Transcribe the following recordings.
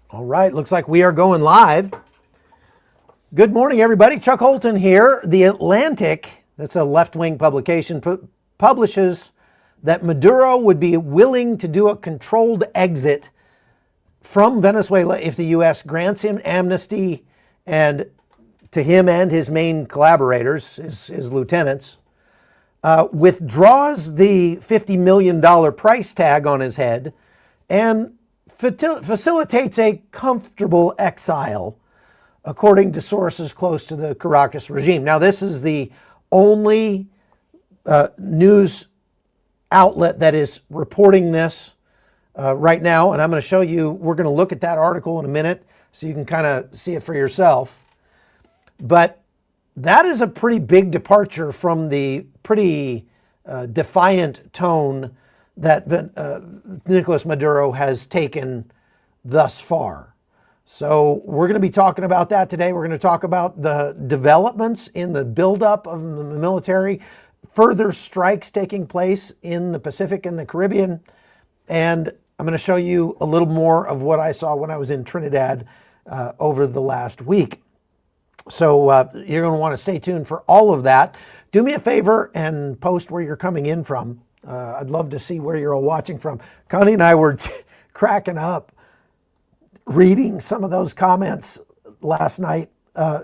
All right, looks like we are going live. Good morning, everybody. Chuck Holton here. The Atlantic, that's a left-wing publication, publishes that Maduro would be willing to do a controlled exit from Venezuela if the U.S. grants him amnesty and to him and his main collaborators, his lieutenants, withdraws the $50 million price tag on his head and facilitates a comfortable exile, according to sources close to the Caracas regime. Now, this is the only news outlet that is reporting this right now, and I'm going to show you, we're going to look at that article in a minute so you can kind of see it for yourself. But that is a pretty big departure from the pretty defiant tone that Nicolás Maduro has taken thus far. So we're going to be talking about that today. We're going to talk about the developments in the buildup of the military, further strikes taking place in the Pacific and the Caribbean, and I'm going to show you a little more of what I saw when I was in Trinidad over the last week. So you're going to want to stay tuned for all of that. Do me a favor and post where you're coming in from. I'd love to see where you're all watching from. Connie and I were cracking up reading some of those comments last night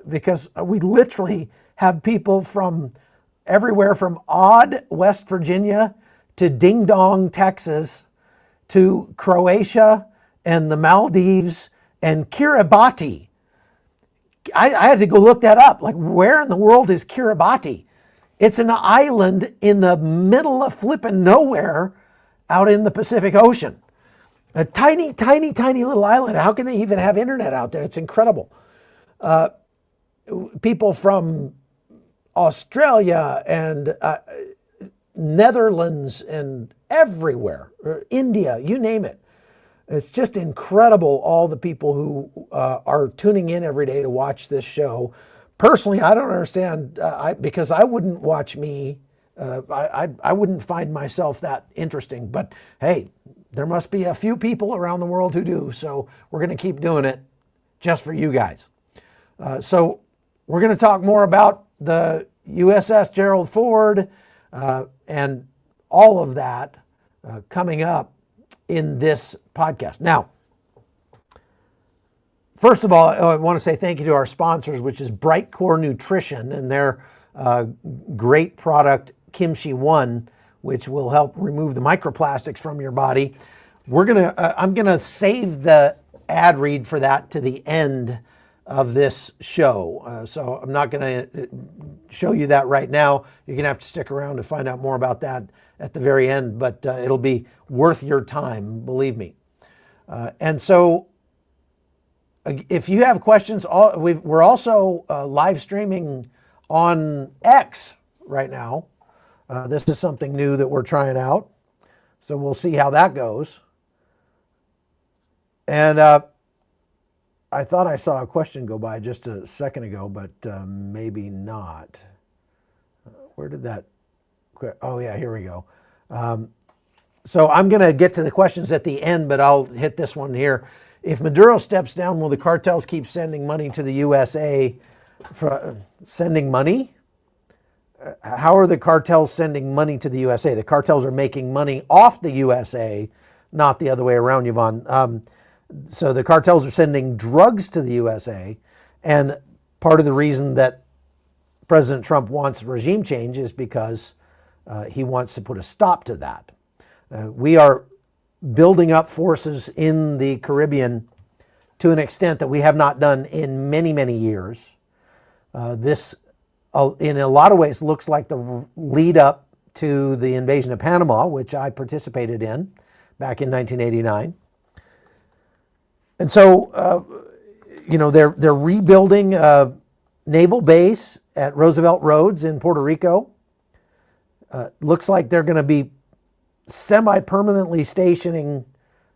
because we literally have people from everywhere from odd West Virginia to Ding Dong, Texas, to Croatia and the Maldives and Kiribati. I had to go look that up. Like, where in the world is Kiribati? It's an island in the middle of flipping nowhere out in the Pacific Ocean. A tiny, tiny, tiny little island. How can they even have internet out there? It's incredible. People from Australia and Netherlands and everywhere, India, you name it. It's just incredible, all the people who are tuning in every day to watch this show. Personally, I don't understand, because I wouldn't watch me. I wouldn't find myself that interesting. But hey, there must be a few people around the world who do. So we're going to keep doing it just for you guys. So we're going to talk more about the USS Gerald Ford and all of that coming up in this podcast. Now, first of all, I want to say thank you to our sponsors, which is Brightcore Nutrition and their great product, Kimchi 1, which will help remove the microplastics from your body. I'm gonna save the ad read for that to the end of this show. So I'm not gonna show you that right now. You're gonna have to stick around to find out more about that at the very end, but it'll be worth your time, believe me. And so if you have questions, we're also live streaming on X right now. This is something new that we're trying out. So we'll see how that goes. And I thought I saw a question go by just a second ago, but maybe not. Where did that? Oh yeah, here we go. So I'm going to get to the questions at the end, but I'll hit this one here. If Maduro steps down, will the cartels keep sending money to the USA? For sending money? How are the cartels sending money to the USA? The cartels are making money off the USA, not the other way around, Yvonne. So the cartels are sending drugs to the USA, and part of the reason that President Trump wants regime change is because he wants to put a stop to that. We are building up forces in the Caribbean to an extent that we have not done in many, many years. This, in a lot of ways, looks like the lead up to the invasion of Panama, which I participated in back in 1989. And so, they're rebuilding a naval base at Roosevelt Roads in Puerto Rico. Looks like they're going to be semi-permanently stationing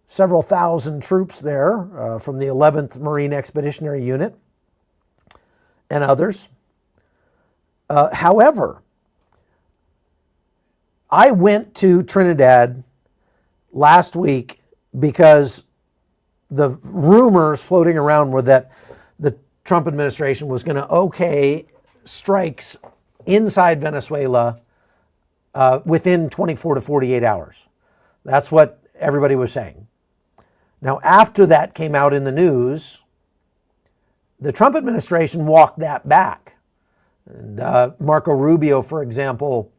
several thousand troops there from the 11th Marine Expeditionary Unit and others. However, I went to Trinidad last week because the rumors floating around were that the Trump administration was going to okay strikes inside Venezuela within 24 to 48 hours. That's what everybody was saying. Now, after that came out in the news, the Trump administration walked that back. And Marco Rubio, for example,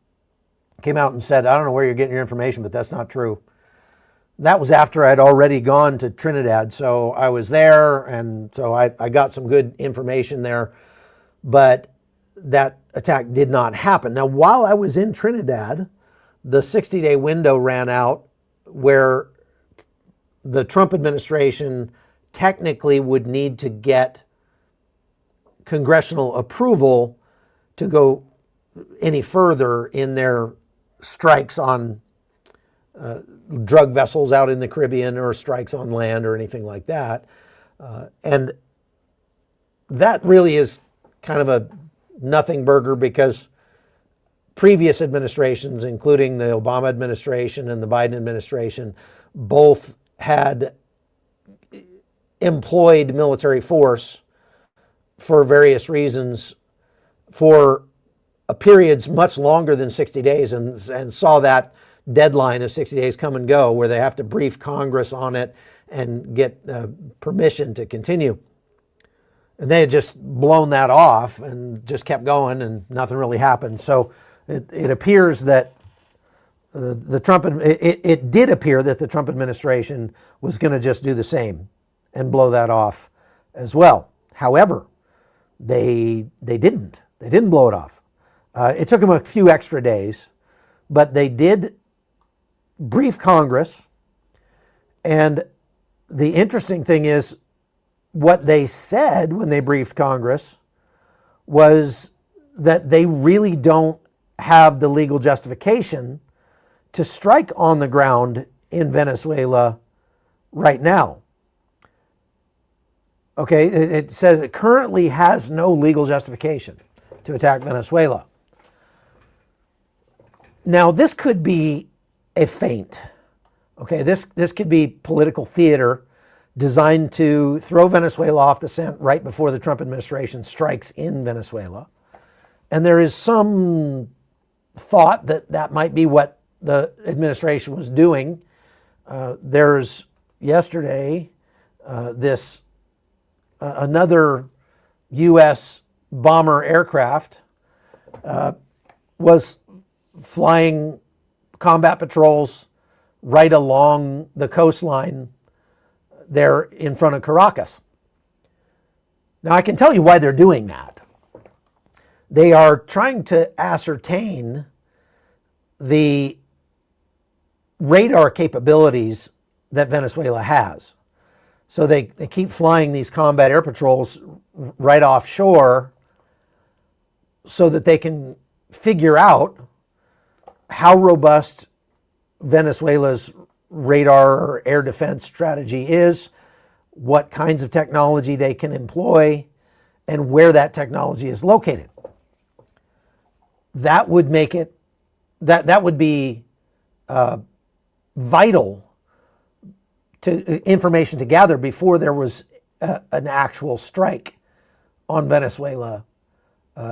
came out and said, I don't know where you're getting your information, but that's not true. That was after I'd already gone to Trinidad, so I was there, and so I got some good information there, but that attack did not happen. Now, while I was in Trinidad, the 60-day window ran out where the Trump administration technically would need to get congressional approval to go any further in their strikes on drug vessels out in the Caribbean or strikes on land or anything like that. And that really is kind of a nothing burger because previous administrations, including the Obama administration and the Biden administration, both had employed military force for various reasons for periods much longer than 60 days and saw that deadline of 60 days come and go where they have to brief Congress on it and get permission to continue. And they had just blown that off and just kept going and nothing really happened. So it appears that it did appear that the Trump administration was going to just do the same and blow that off as well. However, they didn't. They didn't blow it off. It took them a few extra days, but they did brief Congress. And the interesting thing is what they said when they briefed Congress was that they really don't have the legal justification to strike on the ground in Venezuela right now. Okay, it says it currently has no legal justification to attack Venezuela. Now, this could be a feint. Okay, this could be political theater designed to throw Venezuela off the scent right before the Trump administration strikes in Venezuela. And there is some thought that that might be what the administration was doing. There's yesterday another U.S. bomber aircraft was flying combat patrols right along the coastline there in front of Caracas. Now, I can tell you why they're doing that. They are trying to ascertain the radar capabilities that Venezuela has. So they keep flying these combat air patrols right offshore so that they can figure out how robust Venezuela's radar or air defense strategy is, what kinds of technology they can employ, and where that technology is located. That would make it, that would be vital to information to gather before there was an actual strike on Venezuela.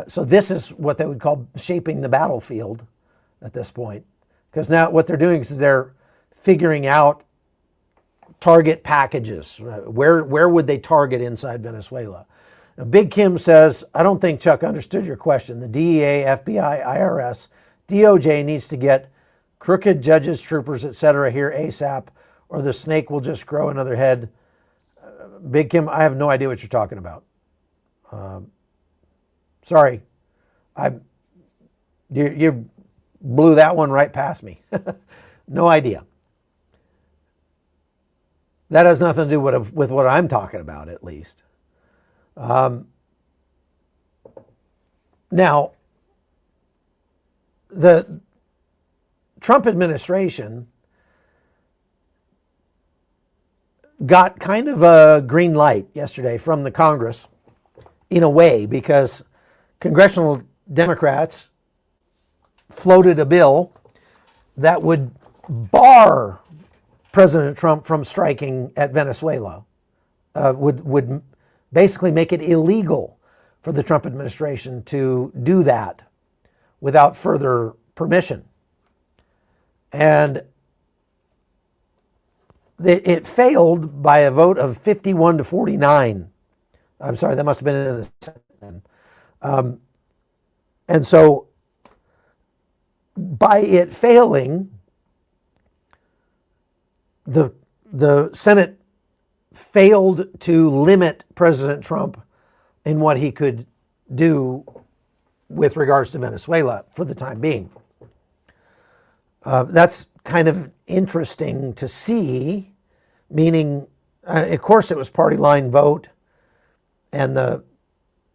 So this is what they would call shaping the battlefield at this point. Because now what they're doing is they're figuring out target packages. Where would they target inside Venezuela? Now, Big Kim says, I don't think Chuck understood your question. The DEA, FBI, IRS, DOJ needs to get crooked judges, troopers, etc. here ASAP, or the snake will just grow another head. Big Kim, I have no idea what you're talking about. Sorry. You blew that one right past me. No idea. That has nothing to do with what I'm talking about, at least. Now, the Trump administration got kind of a green light yesterday from the Congress, in a way, because congressional Democrats floated a bill that would bar President Trump from striking at Venezuela. would basically make it illegal for the Trump administration to do that without further permission. And it failed by a vote of 51 to 49. I'm sorry, that must have been in the Senate. And so by it failing, the Senate failed to limit President Trump in what he could do with regards to Venezuela for the time being. That's kind of interesting to see, meaning, of course, it was party line vote, and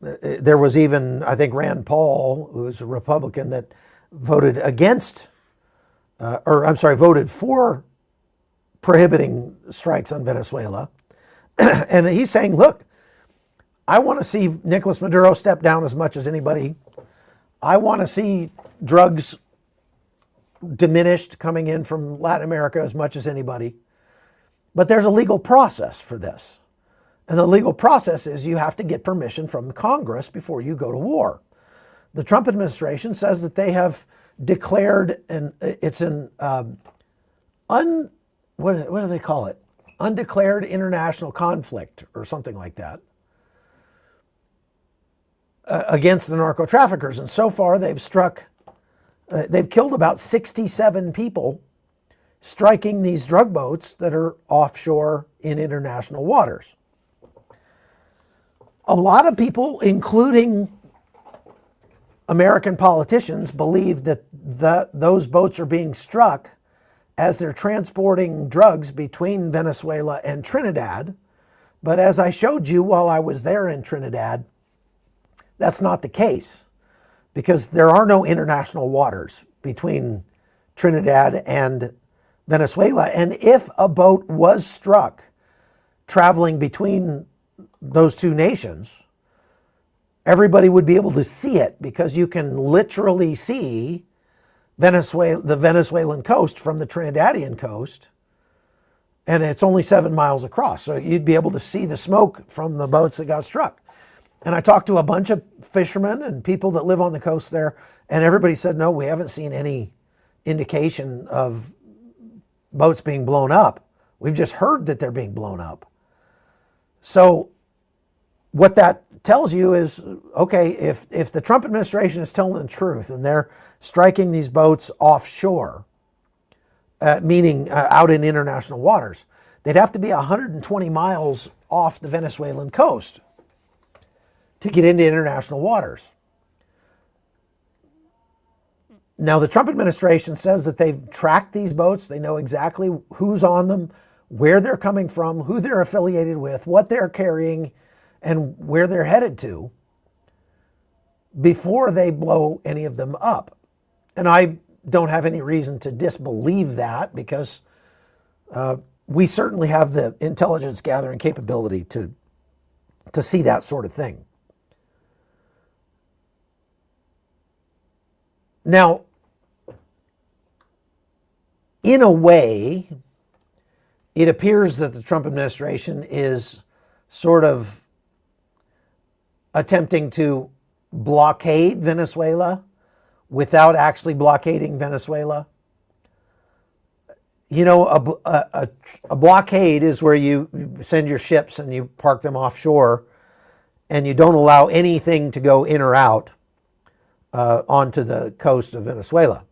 there was even, I think, Rand Paul, who was a Republican, that voted voted for prohibiting strikes on Venezuela. And he's saying, look, I want to see Nicolás Maduro step down as much as anybody. I want to see drugs diminished coming in from Latin America as much as anybody. But there's a legal process for this. And the legal process is you have to get permission from Congress before you go to war. The Trump administration says that they have declared, and it's an what do they call it? Undeclared international conflict or something like that against the narco traffickers. And so far they've killed about 67 people striking these drug boats that are offshore in international waters. A lot of people, including American politicians, believe that those boats are being struck as they're transporting drugs between Venezuela and Trinidad. But as I showed you while I was there in Trinidad, that's not the case, because there are no international waters between Trinidad and Venezuela. And if a boat was struck traveling between those two nations, everybody would be able to see it, because you can literally see the Venezuelan coast from the Trinidadian coast, and it's only 7 miles across. So you'd be able to see the smoke from the boats that got struck. And I talked to a bunch of fishermen and people that live on the coast there, and everybody said, no, we haven't seen any indication of boats being blown up. We've just heard that they're being blown up. So what that tells you is, okay, if the Trump administration is telling the truth and they're striking these boats offshore, meaning out in international waters, they'd have to be 120 miles off the Venezuelan coast to get into international waters. Now, the Trump administration says that they've tracked these boats. They know exactly who's on them, where they're coming from, who they're affiliated with, what they're carrying, and where they're headed to before they blow any of them up. And I don't have any reason to disbelieve that, because we certainly have the intelligence gathering capability to see that sort of thing. Now, in a way, it appears that the Trump administration is sort of attempting to blockade Venezuela without actually blockading Venezuela. You know, a blockade is where you send your ships and you park them offshore and you don't allow anything to go in or out onto the coast of Venezuela.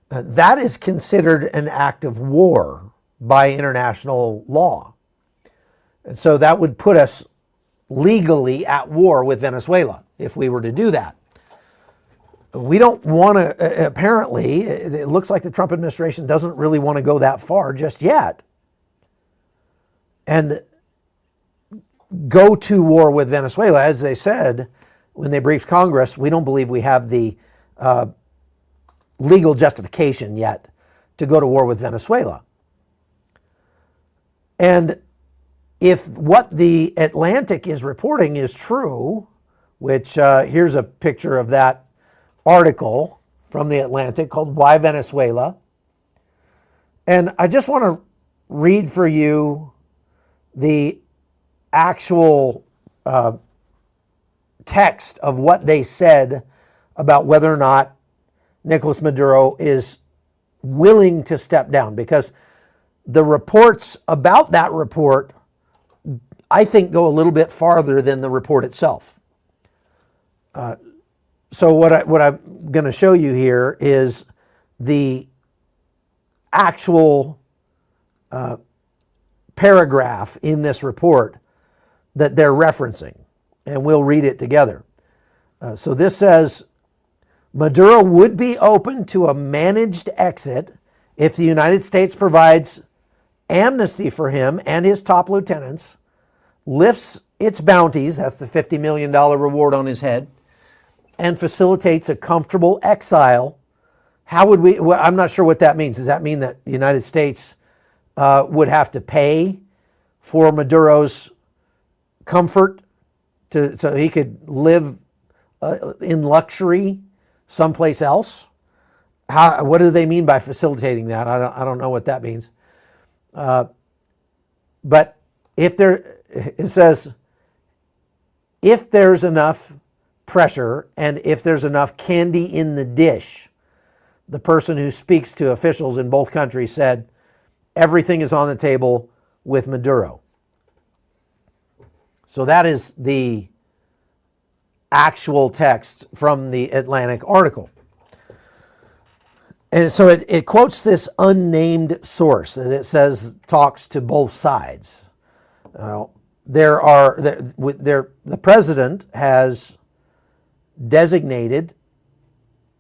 That is considered an act of war by international law. And so that would put us legally at war with Venezuela if we were to do that. We don't want to, apparently, it looks like the Trump administration doesn't really want to go that far just yet and go to war with Venezuela. As they said when they briefed Congress, we don't believe we have the legal justification yet to go to war with Venezuela. And if what the Atlantic is reporting is true, which here's a picture of that article from the Atlantic called Why Venezuela? And I just want to read for you the actual text of what they said about whether or not Nicolás Maduro is willing to step down, because the reports about that report, I think, go a little bit farther than the report itself. So what I'm going to show you here is the actual paragraph in this report that they're referencing, and we'll read it together. So this says, Maduro would be open to a managed exit if the United States provides amnesty for him and his top lieutenants, lifts its bounties, that's the $50 million reward on his head, and facilitates a comfortable exile. How would we, well, I'm not sure what that means. Does that mean that the United States would have to pay for Maduro's comfort so he could live in luxury someplace else? What do they mean by facilitating that? I don't know what that means. But it says, if there's enough pressure and if there's enough candy in the dish, the person who speaks to officials in both countries said, everything is on the table with Maduro. So that is the actual text from the Atlantic article. And so it quotes this unnamed source, and it says talks to both sides. The president has designated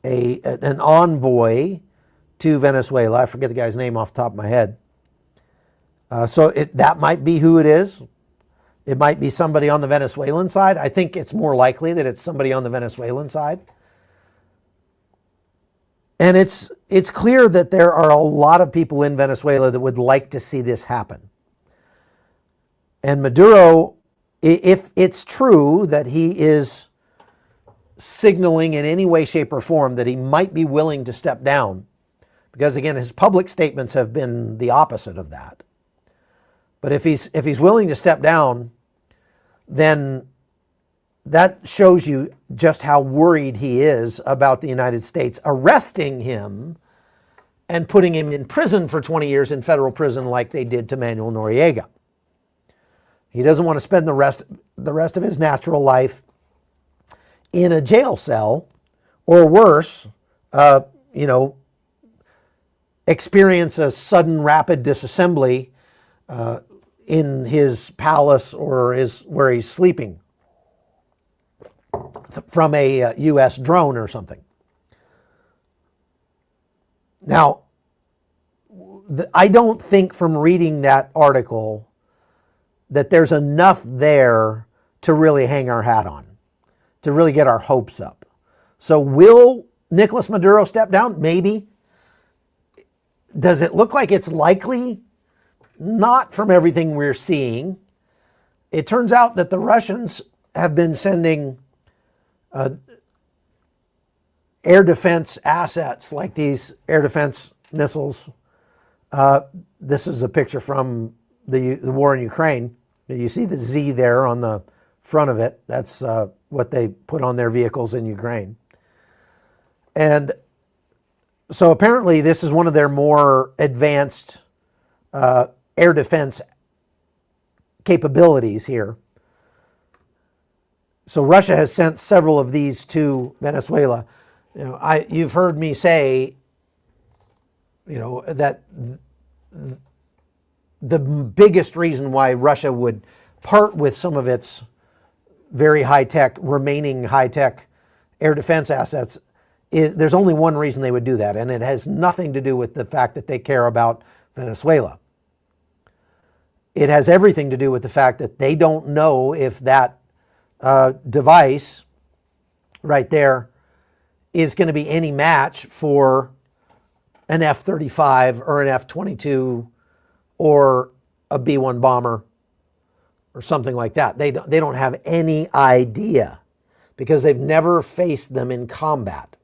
an envoy to Venezuela. I forget the guy's name off the top of my head. So that might be who it is. It might be somebody on the Venezuelan side. I think it's more likely that it's somebody on the Venezuelan side. And it's clear that there are a lot of people in Venezuela that would like to see this happen. And Maduro, if it's true that he is signaling in any way, shape, or form that he might be willing to step down, because again, his public statements have been the opposite of that. But if he's willing to step down, then that shows you just how worried he is about the United States arresting him and putting him in prison for 20 years in federal prison like they did to Manuel Noriega. He doesn't want to spend the rest of his natural life in a jail cell, or worse, experience a sudden rapid disassembly in his palace or where he's sleeping from a U.S. drone or something. Now, I don't think from reading that article that there's enough there to really hang our hat on, to really get our hopes up. So will Nicolás Maduro step down? Maybe. Does it look like it's likely? Not from everything we're seeing. It turns out that the Russians have been sending air defense assets like these air defense missiles. This is a picture from the war in Ukraine. You see the Z there on the front of it. That's what they put on their vehicles in Ukraine. And so apparently this is one of their more advanced air defense capabilities here. So Russia has sent several of these to Venezuela. You've heard me say, that the biggest reason why Russia would part with some of its very remaining high-tech air defense assets is there's only one reason they would do that, and it has nothing to do with the fact that they care about Venezuela. It has everything to do with the fact that they don't know if that device right there is going to be any match for an F-35 or an F-22 or a B-1 bomber or something like that. They don't have any idea because they've never faced them in combat.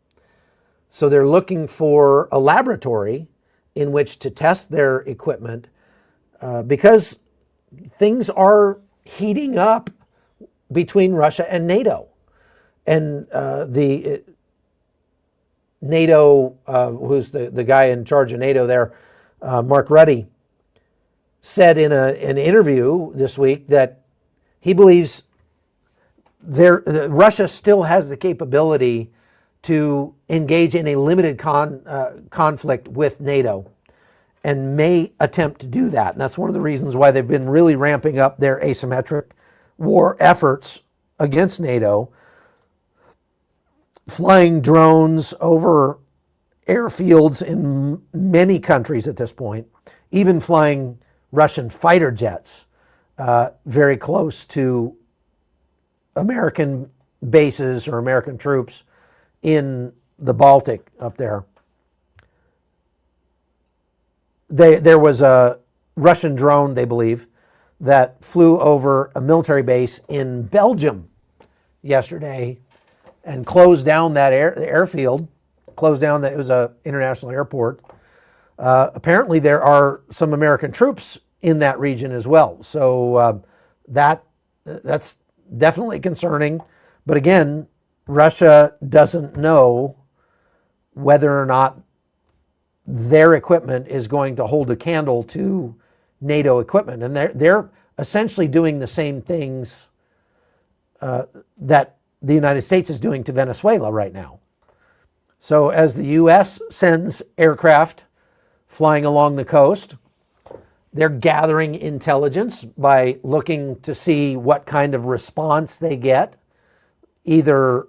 So they're looking for a laboratory in which to test their equipment because things are heating up between Russia and NATO. And the NATO, who's the guy in charge of NATO there, Mark Rutte, said in an interview this week that he believes Russia still has the capability to engage in a limited conflict with NATO and may attempt to do that. And that's one of the reasons why they've been really ramping up their asymmetric war efforts against NATO, flying drones over airfields in many countries at this point, even flying Russian fighter jets very close to American bases or American troops in the Baltic up there. There was a Russian drone, they believe, that flew over a military base in Belgium yesterday and closed down that airfield, closed down that it was an international airport. Apparently there are some American troops in that region as well. So that's definitely concerning. But again, Russia doesn't know whether or not their equipment is going to hold a candle to NATO equipment. And they're essentially doing the same things that the United States is doing to Venezuela right now. So as the U.S. sends aircraft flying along the coast, they're gathering intelligence by looking to see what kind of response they get, either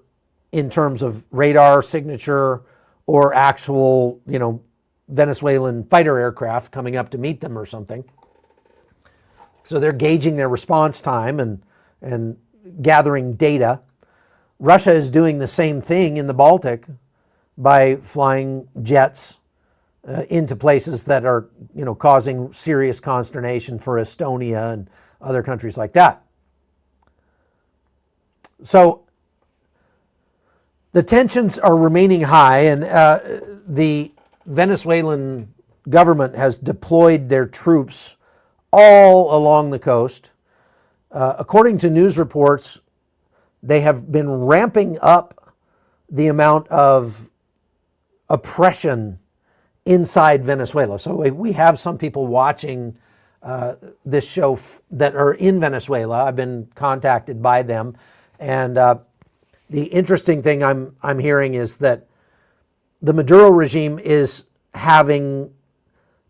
in terms of radar signature or actual, Venezuelan fighter aircraft coming up to meet them or something. So they're gauging their response time and gathering data. Russia is doing the same thing in the Baltic by flying jets into places that are, causing serious consternation for Estonia and other countries like that. So the tensions are remaining high, and the Venezuelan government has deployed their troops all along the coast. According to news reports, they have been ramping up the amount of oppression inside Venezuela. So we have some people watching this show that are in Venezuela. I've been contacted by them, and the interesting thing I'm hearing is that the Maduro regime is having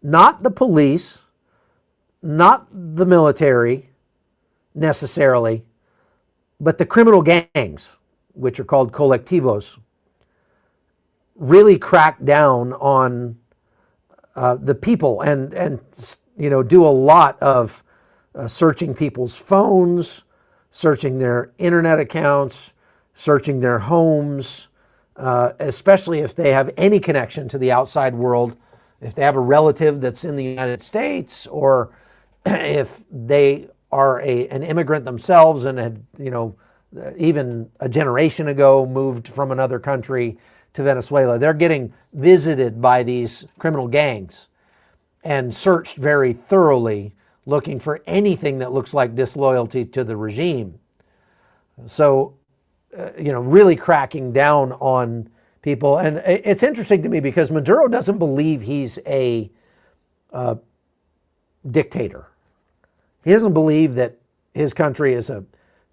not the police, not the military necessarily, but the criminal gangs, which are called colectivos, really crack down on the people and do a lot of searching people's phones, searching their internet accounts, searching their homes, especially if they have any connection to the outside world, if they have a relative that's in the United States, or if they are an immigrant themselves and had, even a generation ago moved from another country to Venezuela. They're getting visited by these criminal gangs and searched very thoroughly, looking for anything that looks like disloyalty to the regime. So, really cracking down on people. And it's interesting to me because Maduro doesn't believe he's a dictator. He doesn't believe that his country is a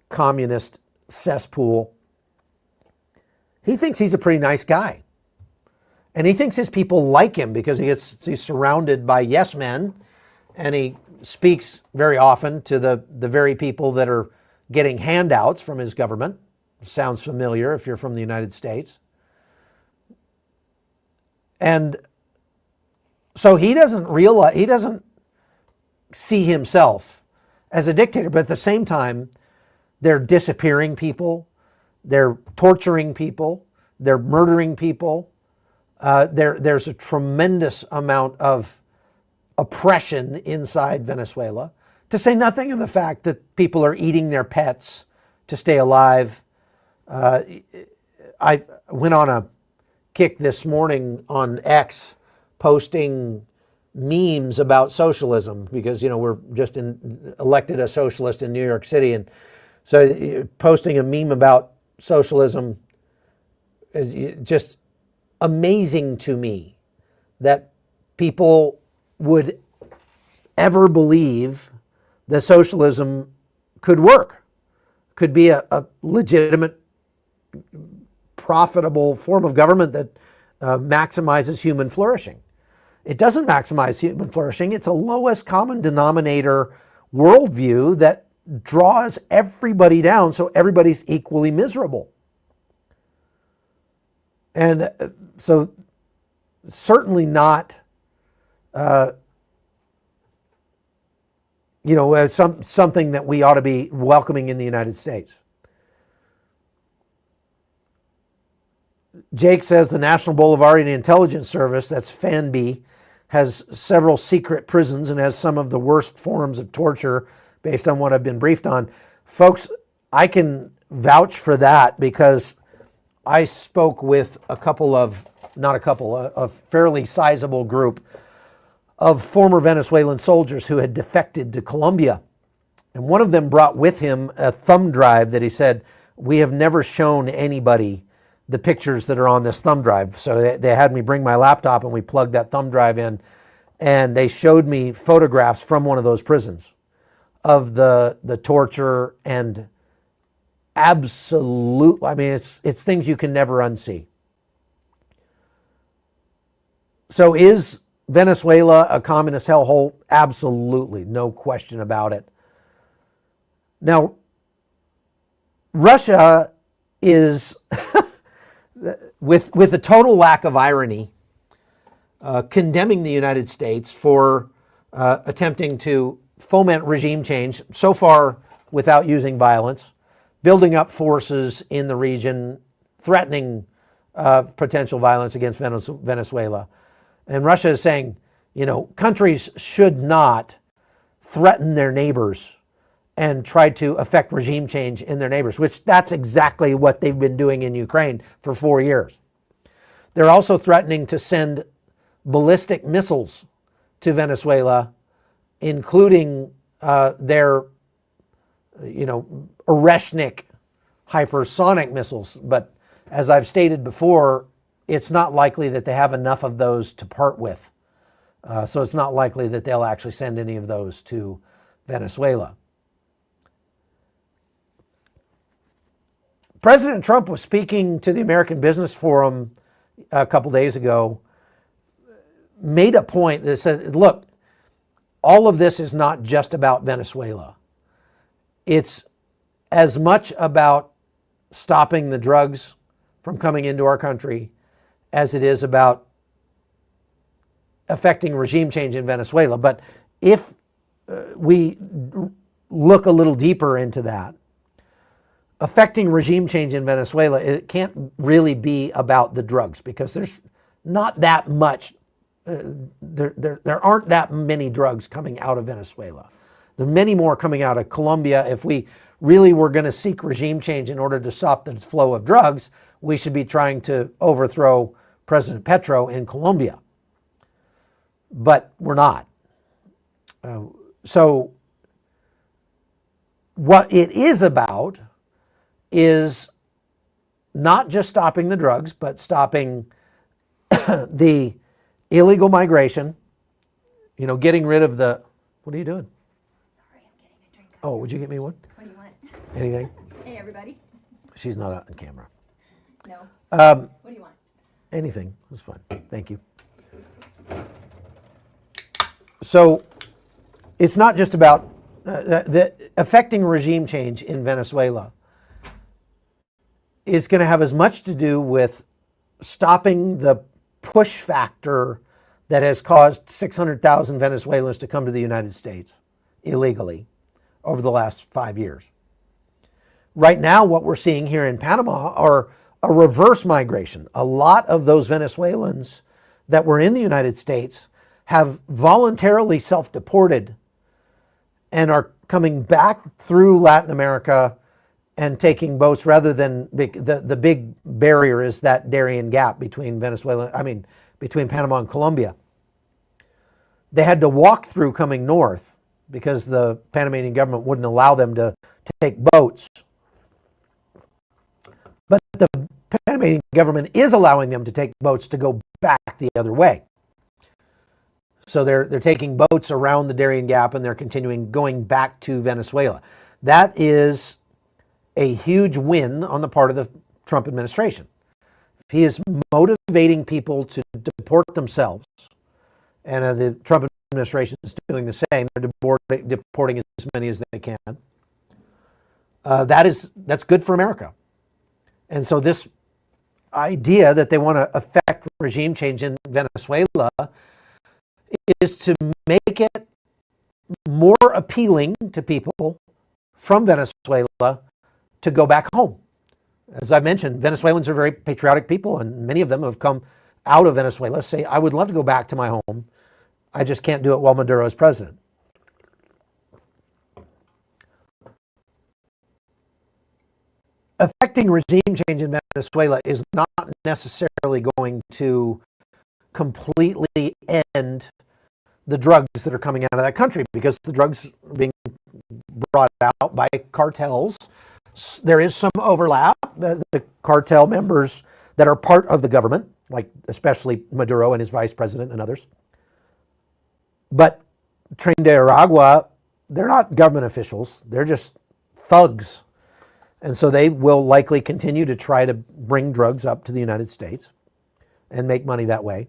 communist cesspool. He thinks he's a pretty nice guy. And he thinks his people like him because he's surrounded by yes men, and he speaks very often to the very people that are getting handouts from his government. Sounds familiar if you're from the United States. And so he doesn't see himself as a dictator, but at the same time, they're disappearing people, they're torturing people, they're murdering people. There's a tremendous amount of oppression inside Venezuela, to say nothing of the fact that people are eating their pets to stay alive. I went on a kick this morning on X, posting memes about socialism because, we're just elected a socialist in New York City. And so posting a meme about socialism is just amazing to me that people would ever believe that socialism could work, could be a legitimate, profitable form of government that maximizes human flourishing. It doesn't maximize human flourishing. It's a lowest common denominator worldview that draws everybody down so everybody's equally miserable. And so certainly not, something that we ought to be welcoming in the United States. Jake says the National Bolivarian Intelligence Service, that's FANB, has several secret prisons and has some of the worst forms of torture based on what I've been briefed on. Folks, I can vouch for that because I spoke with a fairly sizable group of former Venezuelan soldiers who had defected to Colombia. And one of them brought with him a thumb drive that he said, we have never shown anybody the pictures that are on this thumb drive. So they had me bring my laptop and we plugged that thumb drive in and they showed me photographs from one of those prisons of the torture and absolute, it's things you can never unsee. So is Venezuela a communist hellhole? Absolutely, no question about it. Now, Russia is, with a total lack of irony, condemning the United States for attempting to foment regime change, so far without using violence, building up forces in the region, threatening potential violence against Venezuela. And Russia is saying, countries should not threaten their neighbors and try to affect regime change in their neighbors, which that's exactly what they've been doing in Ukraine for 4 years. They're also threatening to send ballistic missiles to Venezuela, including their, Oreshnik hypersonic missiles. But as I've stated before, it's not likely that they have enough of those to part with. So it's not likely that they'll actually send any of those to Venezuela. President Trump was speaking to the American Business Forum a couple days ago, made a point that said, look, all of this is not just about Venezuela. It's as much about stopping the drugs from coming into our country as it is about affecting regime change in Venezuela. But if we look a little deeper into that, affecting regime change in Venezuela, it can't really be about the drugs because there's not that much, there aren't that many drugs coming out of Venezuela. There are many more coming out of Colombia. If we really were going to seek regime change in order to stop the flow of drugs, we should be trying to overthrow President Petro in Colombia. But we're not. So what it is about is not just stopping the drugs, but stopping the illegal migration, getting rid of the, what are you doing? Sorry, I'm getting a drink. Oh, would you get me one? What do you want? Anything? Hey, everybody. She's not on camera. No. What do you want? Anything. It was fun. Thank you. So it's not just about the affecting regime change in Venezuela. Is going to have as much to do with stopping the push factor that has caused 600,000 Venezuelans to come to the United States illegally over the last 5 years. Right now, what we're seeing here in Panama are a reverse migration. A lot of those Venezuelans that were in the United States have voluntarily self-deported and are coming back through Latin America and taking boats rather than the big barrier is that Darien Gap between between Panama and Colombia. They had to walk through coming north because the Panamanian government wouldn't allow them to take boats. But the Panamanian government is allowing them to take boats to go back the other way. So they're taking boats around the Darien Gap and they're going back to Venezuela. That is a huge win on the part of the Trump administration. He is motivating people to deport themselves, and the Trump administration is doing the same. They're deporting as many as they can. That's good for America. And so this idea that they want to affect regime change in Venezuela is to make it more appealing to people from Venezuela to go back home. As I mentioned, Venezuelans are very patriotic people, and many of them have come out of Venezuela, say, I would love to go back to my home. I just can't do it while Maduro is president. Affecting regime change in Venezuela is not necessarily going to completely end the drugs that are coming out of that country, because the drugs are being brought out by cartels. There is some overlap. The cartel members that are part of the government, like especially Maduro and his vice president and others. But Trinidad, they're not government officials. They're just thugs. And so they will likely continue to try to bring drugs up to the United States and make money that way.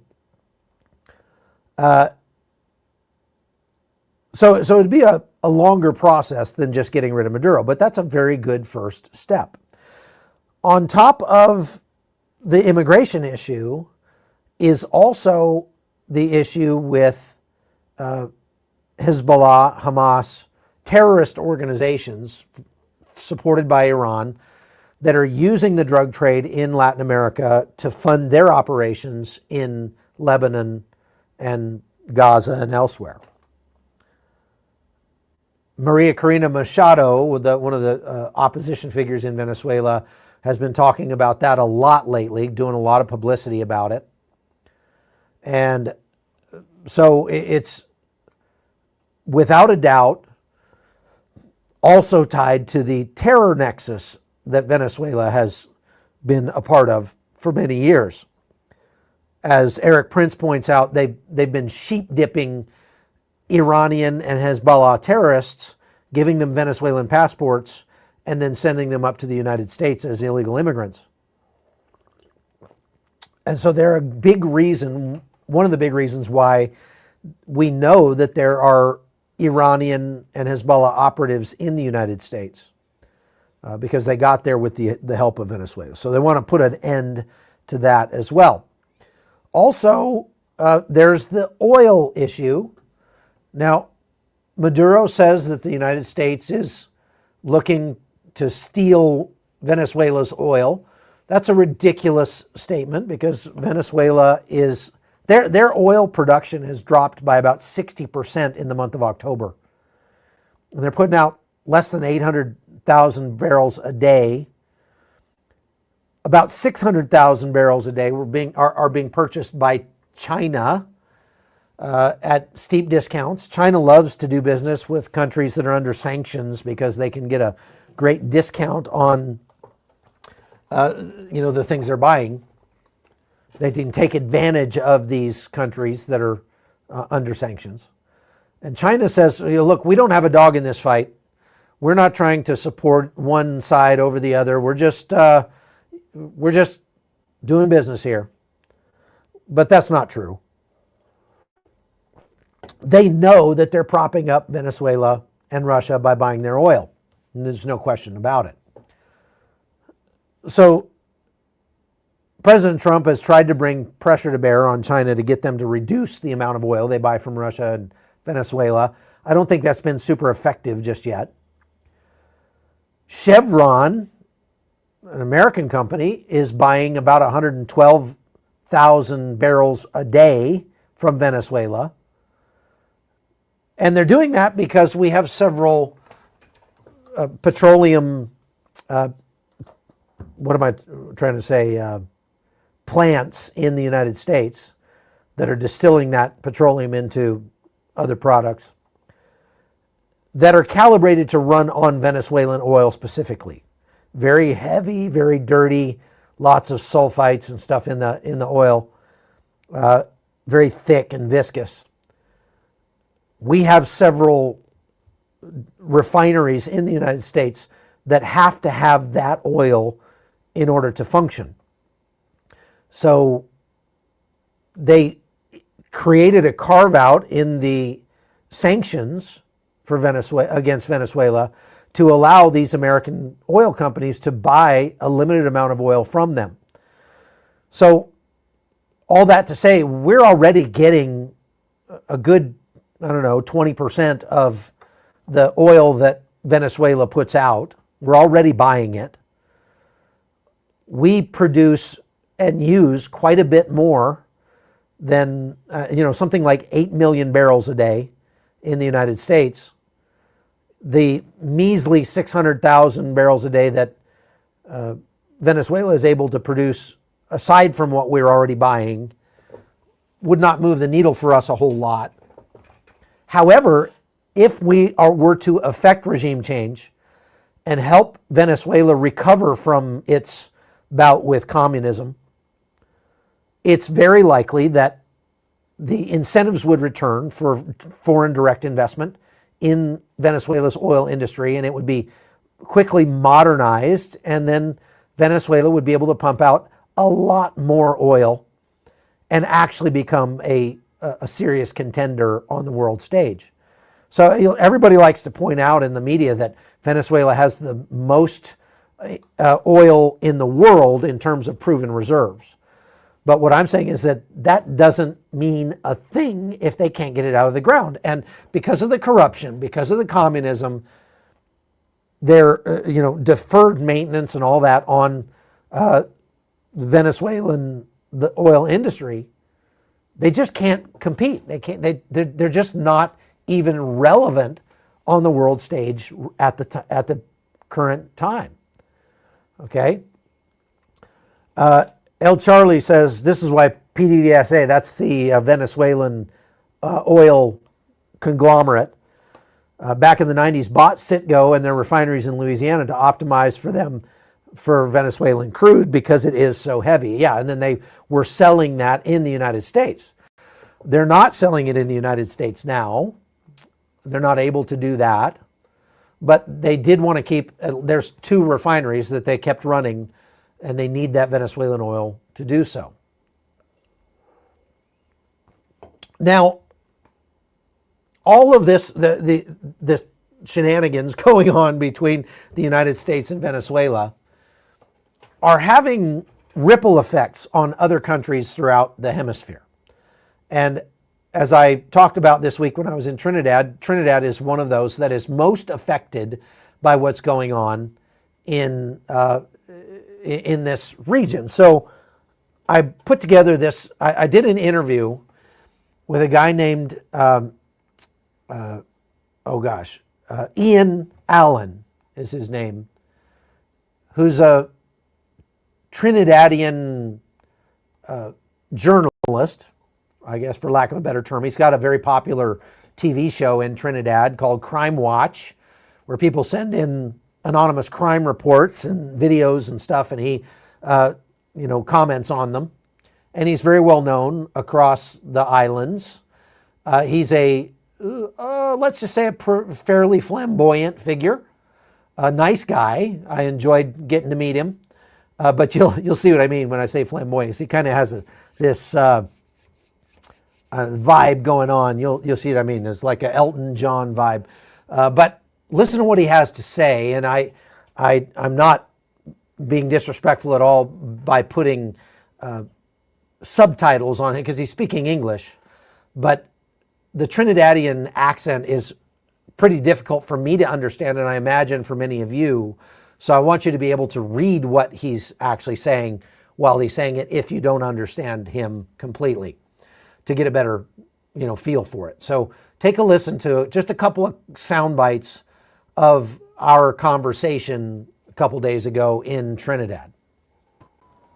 So it'd be a longer process than just getting rid of Maduro, but that's a very good first step. On top of the immigration issue is also the issue with Hezbollah, Hamas, terrorist organizations supported by Iran that are using the drug trade in Latin America to fund their operations in Lebanon and Gaza and elsewhere. Maria Corina Machado, one of the opposition figures in Venezuela, has been talking about that a lot lately, doing a lot of publicity about it. And so it's without a doubt also tied to the terror nexus that Venezuela has been a part of for many years. As Eric Prince points out, they've been sheep dipping Iranian and Hezbollah terrorists, giving them Venezuelan passports, and then sending them up to the United States as illegal immigrants. And so they're a big reason, one of the big reasons why we know that there are Iranian and Hezbollah operatives in the United States, because they got there with the help of Venezuela. So they want to put an end to that as well. Also, there's the oil issue. Now, Maduro says that the United States is looking to steal Venezuela's oil. That's a ridiculous statement, because Venezuela is, their oil production has dropped by about 60% in the month of October. And they're putting out less than 800,000 barrels a day. About 600,000 barrels a day are being purchased by China at steep discounts. China loves to do business with countries that are under sanctions because they can get a great discount on the things they're buying. They can take advantage of these countries that are under sanctions. And China says, look, we don't have a dog in this fight. We're not trying to support one side over the other. We're just doing business here. But that's not true. They know that they're propping up Venezuela and Russia by buying their oil. And there's no question about it. So President Trump has tried to bring pressure to bear on China to get them to reduce the amount of oil they buy from Russia and Venezuela. I don't think that's been super effective just yet. Chevron, an American company, is buying about 112,000 barrels a day from Venezuela. And they're doing that because we have several petroleum, plants in the United States that are distilling that petroleum into other products, that are calibrated to run on Venezuelan oil specifically. Very heavy, very dirty, lots of sulfites and stuff in the oil, very thick and viscous. We have several refineries in the United States that have to have that oil in order to function. So they created a carve out in the sanctions for Venezuela against Venezuela to allow these American oil companies to buy a limited amount of oil from them. So all that to say, we're already getting a good, 20% of the oil that Venezuela puts out. We're already buying it. We produce and use quite a bit more than, something like 8 million barrels a day in the United States. The measly 600,000 barrels a day that Venezuela is able to produce, aside from what we're already buying, would not move the needle for us a whole lot. However, if we were to effect regime change and help Venezuela recover from its bout with communism, it's very likely that the incentives would return for foreign direct investment in Venezuela's oil industry, and it would be quickly modernized, and then Venezuela would be able to pump out a lot more oil and actually become a serious contender on the world stage. So everybody likes to point out in the media that Venezuela has the most oil in the world in terms of proven reserves. But what I'm saying is that that doesn't mean a thing if they can't get it out of the ground. And because of the corruption, because of the communism, their deferred maintenance and all that on Venezuelan the oil industry, they just can't compete. They're just not even relevant on the world stage at the current time. Okay. El Charlie says this is why PDVSA, that's the Venezuelan oil conglomerate, back in the 90s bought Citgo and their refineries in Louisiana to optimize for them for Venezuelan crude because it is so heavy. Yeah, and then they were selling that in the United States. They're not selling it in the United States now. They're not able to do that. But they did want to keep, there's 2 refineries that they kept running, and they need that Venezuelan oil to do so. Now, all of this, this shenanigans going on between the United States and Venezuela are having ripple effects on other countries throughout the hemisphere. And as I talked about this week when I was in Trinidad, Trinidad is one of those that is most affected by what's going on in this region. So I put together this, I did an interview with a guy named, Ian Allen is his name, who's a Trinidadian journalist, I guess for lack of a better term. He's got a very popular TV show in Trinidad called Crime Watch, where people send in anonymous crime reports and videos and stuff, and he, comments on them. And he's very well known across the islands. He's a, let's just say, a fairly flamboyant figure, a nice guy. I enjoyed getting to meet him, but you'll see what I mean when I say flamboyant. He kind of has this vibe going on. You'll see what I mean. It's like an Elton John vibe. But listen to what he has to say, and I'm not being disrespectful at all by putting subtitles on it because he's speaking English, but the Trinidadian accent is pretty difficult for me to understand, and I imagine for many of you. So I want you to be able to read what he's actually saying while he's saying it if you don't understand him completely, to get a better feel for it. So take a listen to just a couple of sound bites of our conversation a couple days ago in Trinidad.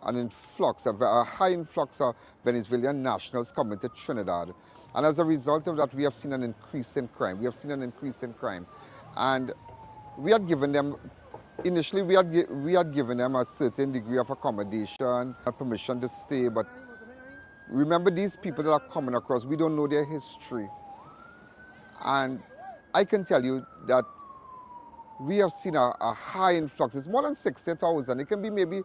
An influx, a high influx of Venezuelan nationals coming to Trinidad. And as a result of that, we have seen an increase in crime. And we had given them, initially we had given them a certain degree of accommodation, permission to stay, but remember, these people that are coming across, we don't know their history. And I can tell you that we have seen a high influx. It's more than 60,000. It can be maybe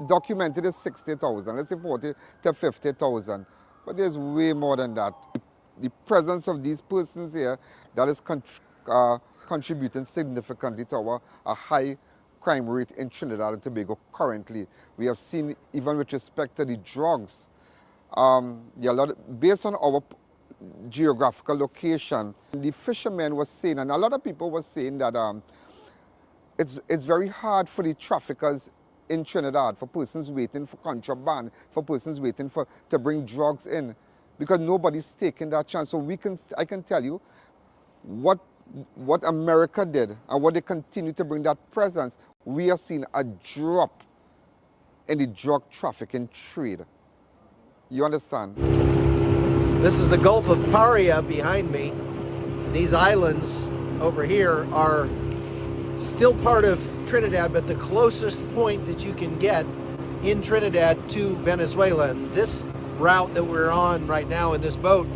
documented as 60,000, let's say 40 to 50,000. But there's way more than that. The presence of these persons here, that is contributing significantly to a high crime rate in Trinidad and Tobago currently. We have seen, even with respect to the drugs, based on our geographical location, the fishermen were saying, and a lot of people were saying that it's very hard for the traffickers in Trinidad, for persons waiting for contraband, for persons waiting to bring drugs in, because nobody's taking that chance. So I can tell you what America did and what they continue to bring that presence. We are seeing a drop in the drug trafficking trade. You understand? This is the Gulf of Paria behind me. These islands over here are still part of Trinidad, but the closest point that you can get in Trinidad to Venezuela. And this route that we're on right now in this boat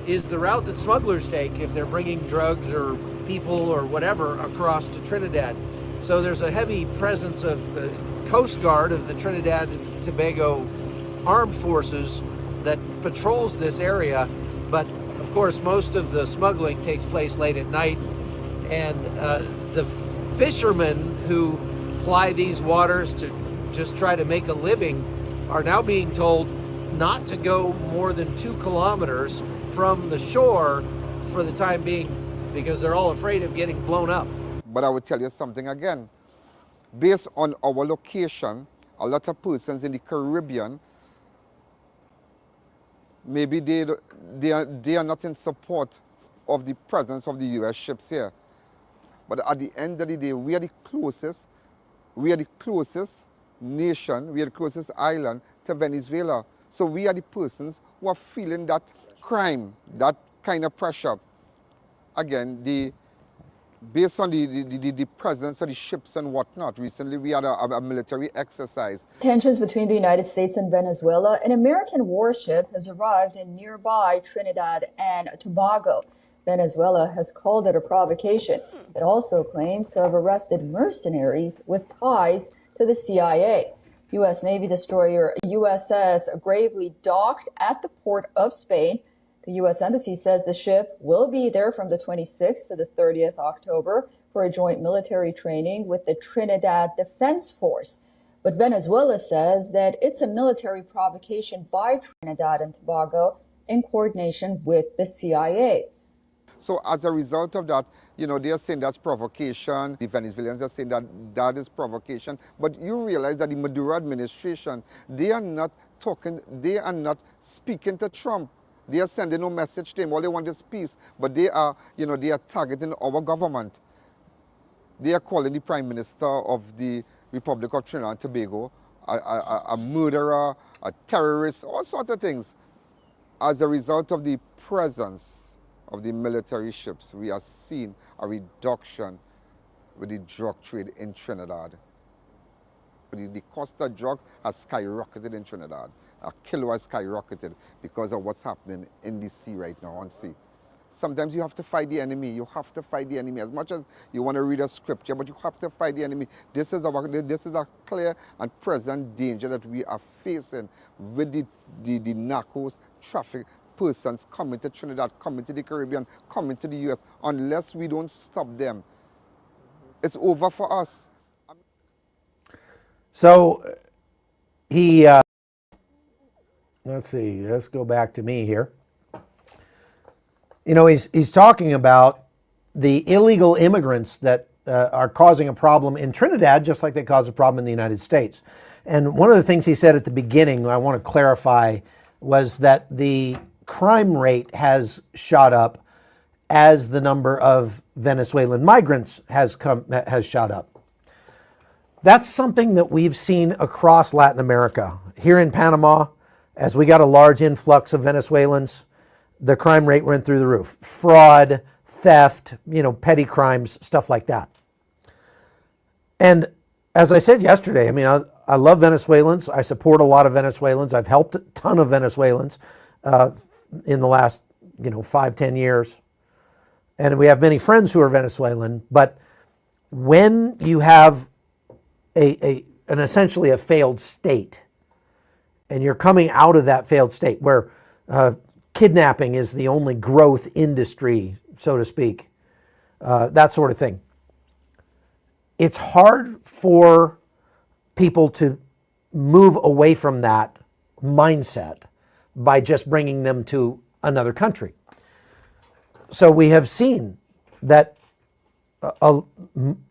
is the route that smugglers take if they're bringing drugs or people or whatever across to Trinidad. So there's a heavy presence of the Coast Guard of the Trinidad and Tobago Armed Forces that patrols this area, but of course most of the smuggling takes place late at night, and the fishermen who ply these waters to just try to make a living are now being told not to go more than 2 kilometers from the shore for the time being, because they're all afraid of getting blown up. But I would tell you something again. Based on our location, a lot of persons in the Caribbean, maybe they are not in support of the presence of the U.S. ships here. But at the end of the day, we are the closest nation, we are the closest island to Venezuela. So we are the persons who are feeling that crime, that kind of pressure. Again, based on the presence of the ships and whatnot, recently we had a military exercise. Tensions between the United States and Venezuela. An American warship has arrived in nearby Trinidad and Tobago. Venezuela has called it a provocation. It also claims to have arrested mercenaries with ties to the CIA. U.S. Navy destroyer USS Gravely docked at the port of Spain. The U.S. Embassy says the ship will be there from the 26th to the 30th October for a joint military training with the Trinidad Defense Force. But Venezuela says that it's a military provocation by Trinidad and Tobago in coordination with the CIA. So as a result of that, they are saying that's provocation. The Venezuelans are saying that that is provocation. But you realize that the Maduro administration, they are not speaking to Trump. They are sending no message to him. All they want is peace. But they are targeting our government. They are calling the Prime Minister of the Republic of Trinidad and Tobago a murderer, a terrorist, all sorts of things. As a result of the presence of the military ships, we are seeing a reduction with the drug trade in Trinidad. The cost of drugs has skyrocketed in Trinidad. A kilo has skyrocketed because of what's happening in the sea right now on sea. Sometimes you have to fight the enemy. You have to fight the enemy. As much as you want to read a scripture, but you have to fight the enemy. This is a clear and present danger that we are facing with the narcos traffic, persons coming to Trinidad, coming to the Caribbean, coming to the U.S. Unless we don't stop them, it's over for us. So let's see, let's go back to me here. He's talking about the illegal immigrants that are causing a problem in Trinidad, just like they cause a problem in the United States. And one of the things he said at the beginning, I want to clarify, was that the crime rate has shot up as the number of Venezuelan migrants has shot up. That's something that we've seen across Latin America. Here in Panama, as we got a large influx of Venezuelans, the crime rate went through the roof. Fraud, theft, petty crimes, stuff like that. And as I said yesterday, I mean, I love Venezuelans. I support a lot of Venezuelans. I've helped a ton of Venezuelans in the last, 5-10 years. And we have many friends who are Venezuelan. But when you have an essentially a failed state, and you're coming out of that failed state where kidnapping is the only growth industry, so to speak, that sort of thing, it's hard for people to move away from that mindset by just bringing them to another country. So we have seen that a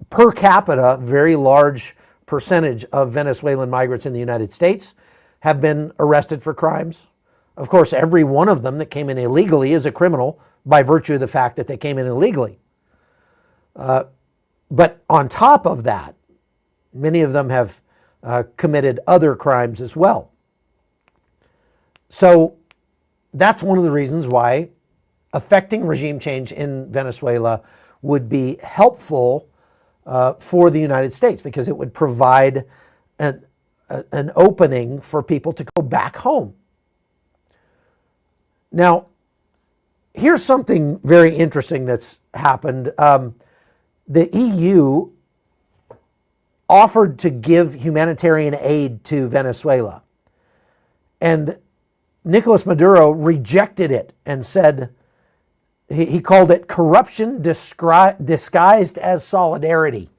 per capita, very large percentage of Venezuelan migrants in the United States have been arrested for crimes. Of course, every one of them that came in illegally is a criminal by virtue of the fact that they came in illegally. But on top of that, many of them have committed other crimes as well. So that's one of the reasons why affecting regime change in Venezuela would be helpful for the United States, because it would provide an opening for people to go back home. Now, here's something very interesting that's happened. The EU offered to give humanitarian aid to Venezuela, and Nicolás Maduro rejected it and said, he called it corruption disguised as solidarity.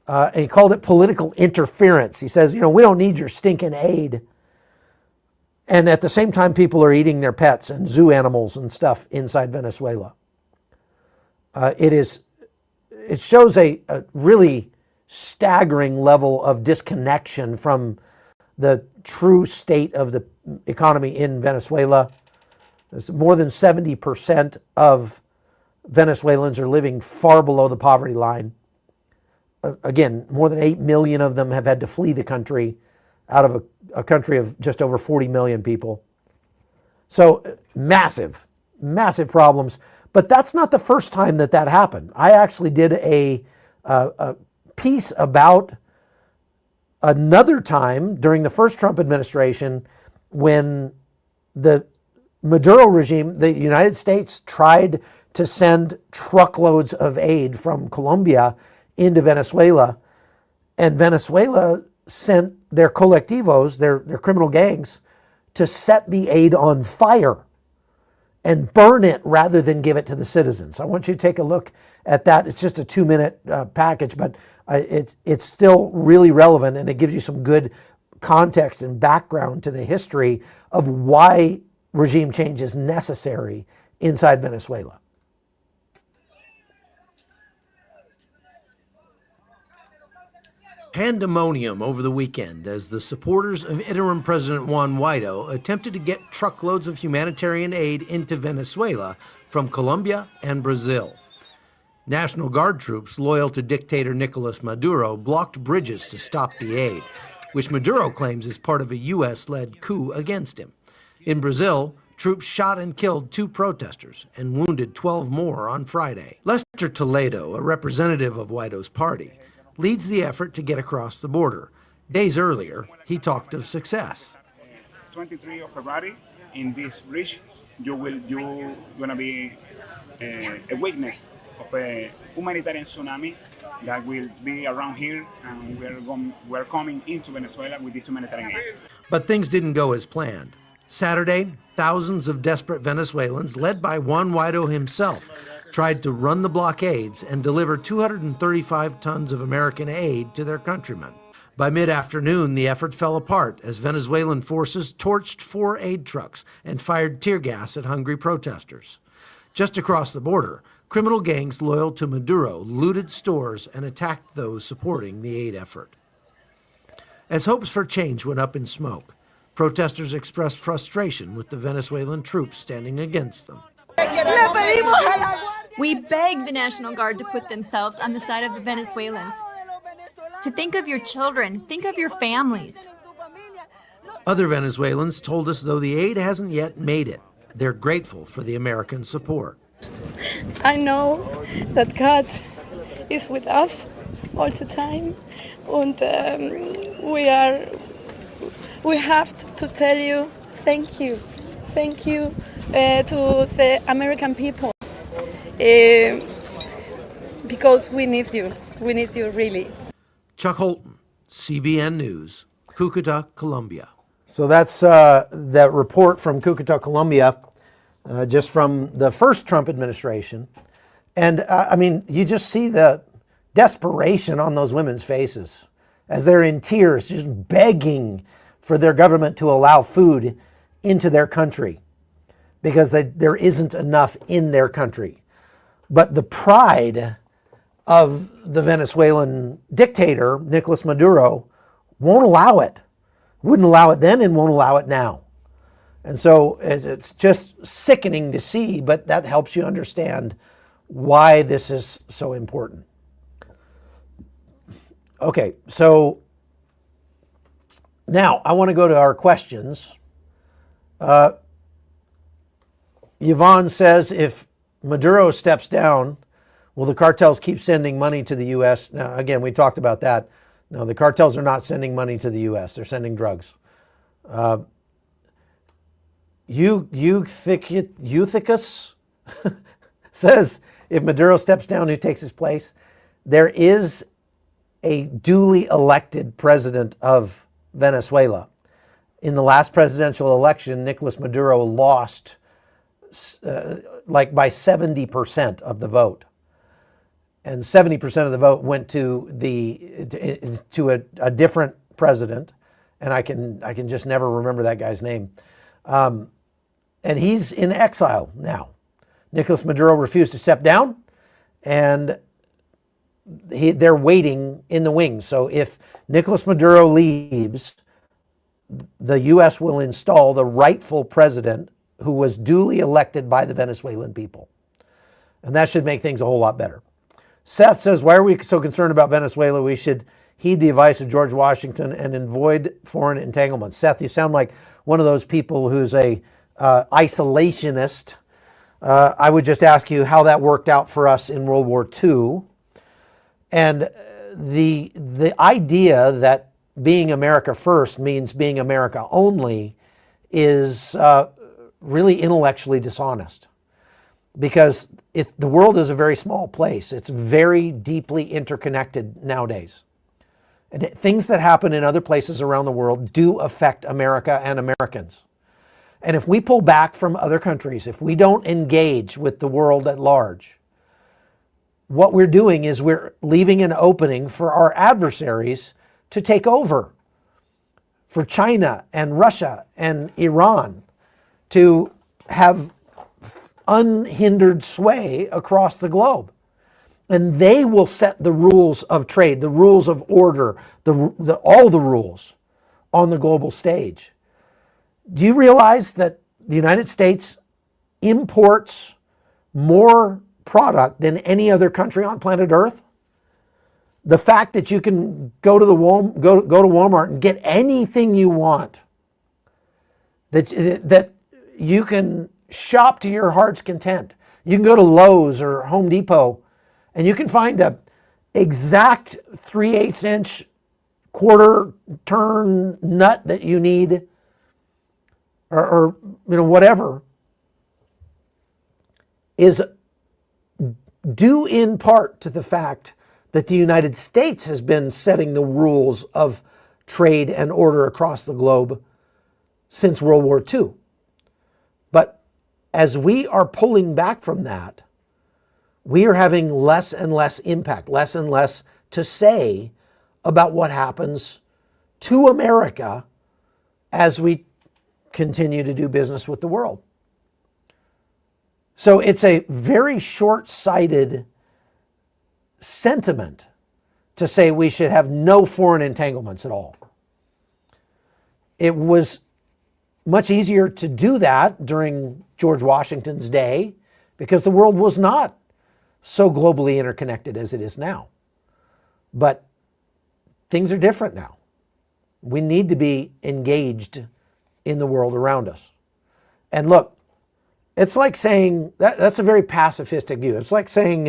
And he called it political interference. He says, we don't need your stinking aid. And at the same time, people are eating their pets and zoo animals and stuff inside Venezuela. It shows a really staggering level of disconnection from the true state of the economy in Venezuela. More than 70% of Venezuelans are living far below the poverty line. Again, more than 8 million of them have had to flee the country out of a country of just over 40 million people. So massive, massive problems. But that's not the first time that happened. I actually did a piece about another time during the first Trump administration when the Maduro regime, the United States, tried to send truckloads of aid from Colombia into Venezuela, and Venezuela sent their colectivos, their criminal gangs, to set the aid on fire and burn it rather than give it to the citizens. I want you to take a look at that. It's just a 2-minute package, but it's still really relevant, and it gives you some good context and background to the history of why regime change is necessary inside Venezuela. Pandemonium over the weekend as the supporters of interim President Juan Guaido attempted to get truckloads of humanitarian aid into Venezuela from Colombia and Brazil. National Guard troops loyal to dictator Nicolás Maduro blocked bridges to stop the aid, which Maduro claims is part of a U.S.-led coup against him. In Brazil, troops shot and killed 2 protesters and wounded 12 more on Friday. Lester Toledo, a representative of Guaido's party, leads the effort to get across the border. Days earlier, he talked of success. 23 of February, in this bridge, you're gonna be a witness of a humanitarian tsunami that will be around here, and we're coming into Venezuela with this humanitarian aid. But things didn't go as planned. Saturday, thousands of desperate Venezuelans, led by Juan Guaido himself, tried to run the blockades and deliver 235 tons of American aid to their countrymen. By mid-afternoon, the effort fell apart as Venezuelan forces torched 4 aid trucks and fired tear gas at hungry protesters. Just across the border, criminal gangs loyal to Maduro looted stores and attacked those supporting the aid effort. As hopes for change went up in smoke, protesters expressed frustration with the Venezuelan troops standing against them. We beg the National Guard to put themselves on the side of the Venezuelans. To think of your children, think of your families. Other Venezuelans told us though the aid hasn't yet made it. they're grateful for the American support. I know that God is with us all the time, and we have to tell you thank you to the American people, because we need you really. Chuck Holton, CBN News, Cucuta, Colombia. So that's that report from Cucuta, Colombia, just from the first Trump administration. And I mean, you just see the desperation on those women's faces as they're in tears, just begging for their government to allow food into their country because there isn't enough in their country. But the pride of the Venezuelan dictator, Nicolás Maduro, won't allow it. Wouldn't allow it then and won't allow it now. And so it's just sickening to see, but that helps you understand why this is so important. Okay, so now I want to go to our questions. Yvonne says, if Maduro steps down, will the cartels keep sending money to the U.S.? Now, again, we talked about that. No, the cartels are not sending money to the U.S. They're sending drugs. Euthicus says, if Maduro steps down, who takes his place? There is a duly elected president of Venezuela. In the last presidential election, Nicolás Maduro lost like by 70% of the vote. And 70% of the vote went to a different president, and I can just never remember that guy's name. And he's in exile now. Nicolás Maduro refused to step down, and they're waiting in the wings. So if Nicolás Maduro leaves, the U.S. will install the rightful president who was duly elected by the Venezuelan people. And that should make things a whole lot better. Seth says, why are we so concerned about Venezuela? We should heed the advice of George Washington and avoid foreign entanglements. Seth, you sound like one of those people who's a isolationist. I would just ask you how that worked out for us in World War II. And the idea that being America first means being America only is really intellectually dishonest. Because the world is a very small place. It's very deeply interconnected nowadays. And things that happen in other places around the world do affect America and Americans. And if we pull back from other countries, if we don't engage with the world at large, what we're doing is we're leaving an opening for our adversaries to take over. For China and Russia and Iran to have unhindered sway across the globe. And they will set the rules of trade, the rules of order, all the rules on the global stage. Do you realize that the United States imports more product than any other country on planet Earth? The fact that you can go to Walmart and get anything you want, that you can shop to your heart's content. You can go to Lowe's or Home Depot and you can find a exact 3/8 inch quarter turn nut that you need or whatever, is due in part to the fact that the United States has been setting the rules of trade and order across the globe since World War II. But as we are pulling back from that, we are having less and less impact, less and less to say about what happens to America as we continue to do business with the world. So it's a very short-sighted sentiment to say we should have no foreign entanglements at all. It was much easier to do that during George Washington's day because the world was not so globally interconnected as it is now. But things are different now. We need to be engaged in the world around us. And look, It's like saying, that's a very pacifistic view. It's like saying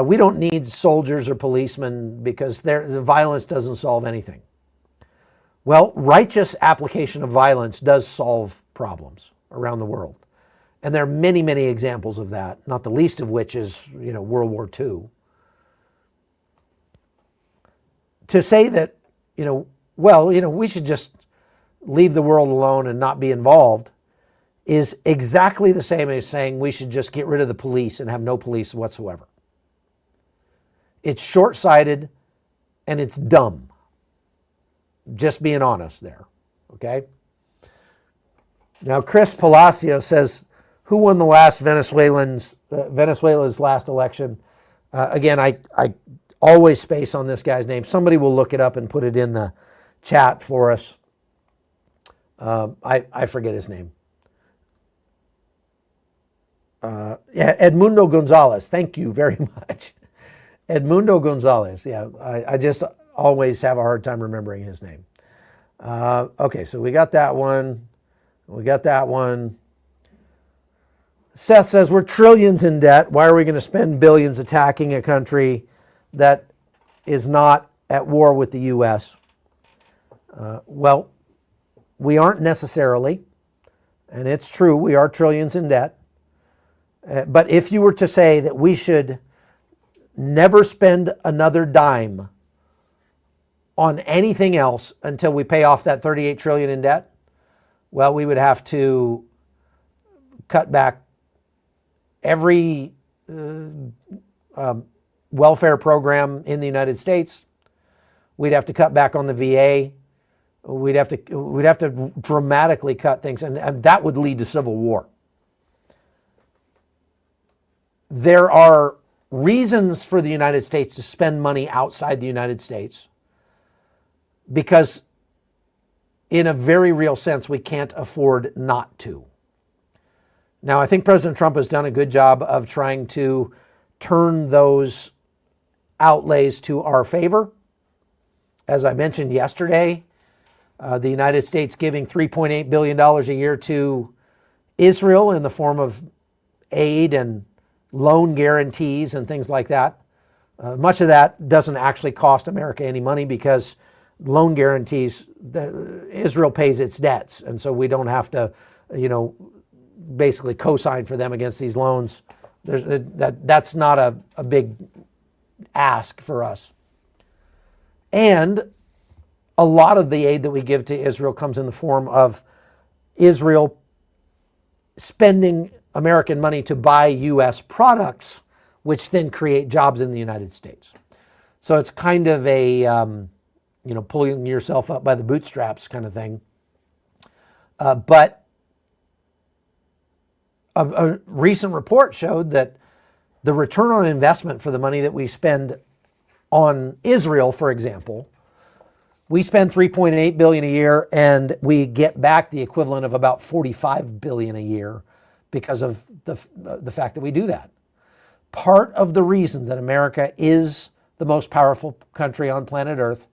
we don't need soldiers or policemen because the violence doesn't solve anything. Well, righteous application of violence does solve problems around the world. And there are many, many examples of that, not the least of which is, World War II. To say that, we should just leave the world alone and not be involved is exactly the same as saying we should just get rid of the police and have no police whatsoever. It's short-sighted and it's dumb. Just being honest there, okay? Now, Chris Palacio says, who won the last Venezuela's last election? Again, I always space on this guy's name. Somebody will look it up and put it in the chat for us. I forget his name. Edmundo Gonzalez. Thank you very much. Edmundo Gonzalez. Yeah, I just always have a hard time remembering his name. Okay, so we got that one. We got that one. Seth says, we're trillions in debt. Why are we going to spend billions attacking a country that is not at war with the U.S.? Well, we aren't necessarily. And it's true, we are trillions in debt. But if you were to say that we should never spend another dime on anything else until we pay off that 38 trillion in debt, well, we would have to cut back every welfare program in the United States. We'd have to cut back on the VA. We'd have to dramatically cut things, and that would lead to civil war. There are reasons for the United States to spend money outside the United States because in a very real sense, we can't afford not to. Now, I think President Trump has done a good job of trying to turn those outlays to our favor. As I mentioned yesterday, the United States giving $3.8 billion a year to Israel in the form of aid and loan guarantees and things like that. Much of that doesn't actually cost America any money because loan guarantees, Israel pays its debts. And so we don't have to, basically co-sign for them against these loans. That's not a big ask for us. And a lot of the aid that we give to Israel comes in the form of Israel spending American money to buy U.S. products, which then create jobs in the United States. So it's kind of a, pulling yourself up by the bootstraps kind of thing. But a recent report showed that the return on investment for the money that we spend on Israel, for example, we spend $3.8 billion a year and we get back the equivalent of about $45 billion a year because of the fact that we do that. Part of the reason that America is the most powerful country on planet Earth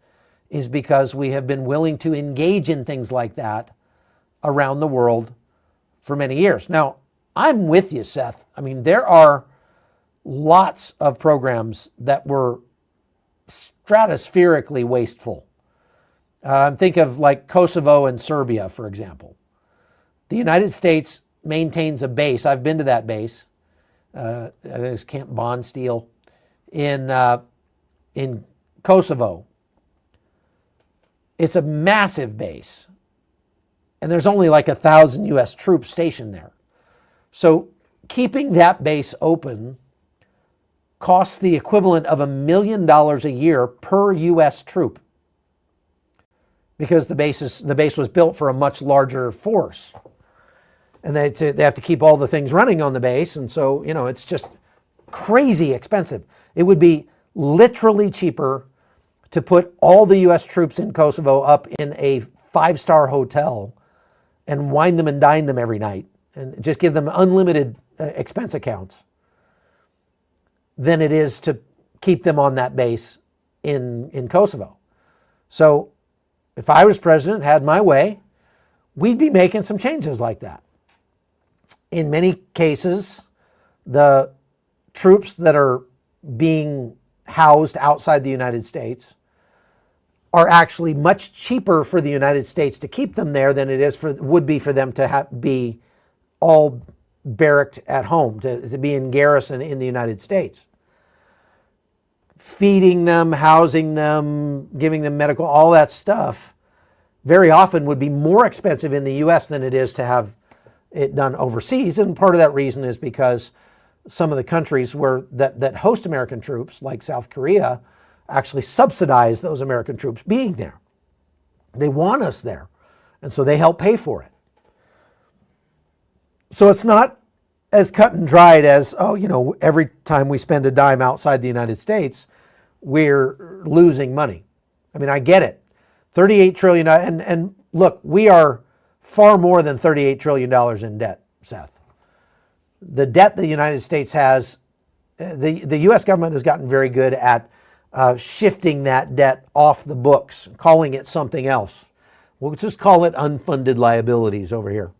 is because we have been willing to engage in things like that around the world for many years. Now, I'm with you, Seth. I mean, there are lots of programs that were stratospherically wasteful. Think of like Kosovo and Serbia, for example. The United States maintains a base. I've been to that base. I think it's Camp Bondsteel in Kosovo. It's a massive base. And there's only like 1,000 U.S. troops stationed there. So keeping that base open costs the equivalent of $1 million a year per U.S. troop because the base was built for a much larger force. And they have to keep all the things running on the base. And so, it's just crazy expensive. It would be literally cheaper to put all the U.S. troops in Kosovo up in a 5-star hotel and wine them and dine them every night and just give them unlimited expense accounts than it is to keep them on that base in Kosovo. So if I was president, had my way, we'd be making some changes like that. in many cases, the troops that are being housed outside the United States are actually much cheaper for the United States to keep them there than it would be for them to be all barracked at home, to be in garrison in the United States. Feeding them, housing them, giving them medical, all that stuff very often would be more expensive in the U.S. than it is to have it done overseas. And part of that reason is because some of the countries that host American troops, like South Korea, actually subsidize those American troops being there. They want us there, and so they help pay for it. So it's not as cut and dried as, every time we spend a dime outside the United States, we're losing money. I mean, I get it. $38 trillion, and look, we are far more than $38 trillion in debt, Seth. The debt the United States has, the U.S. government has gotten very good at shifting that debt off the books, calling it something else. We'll just call it unfunded liabilities over here.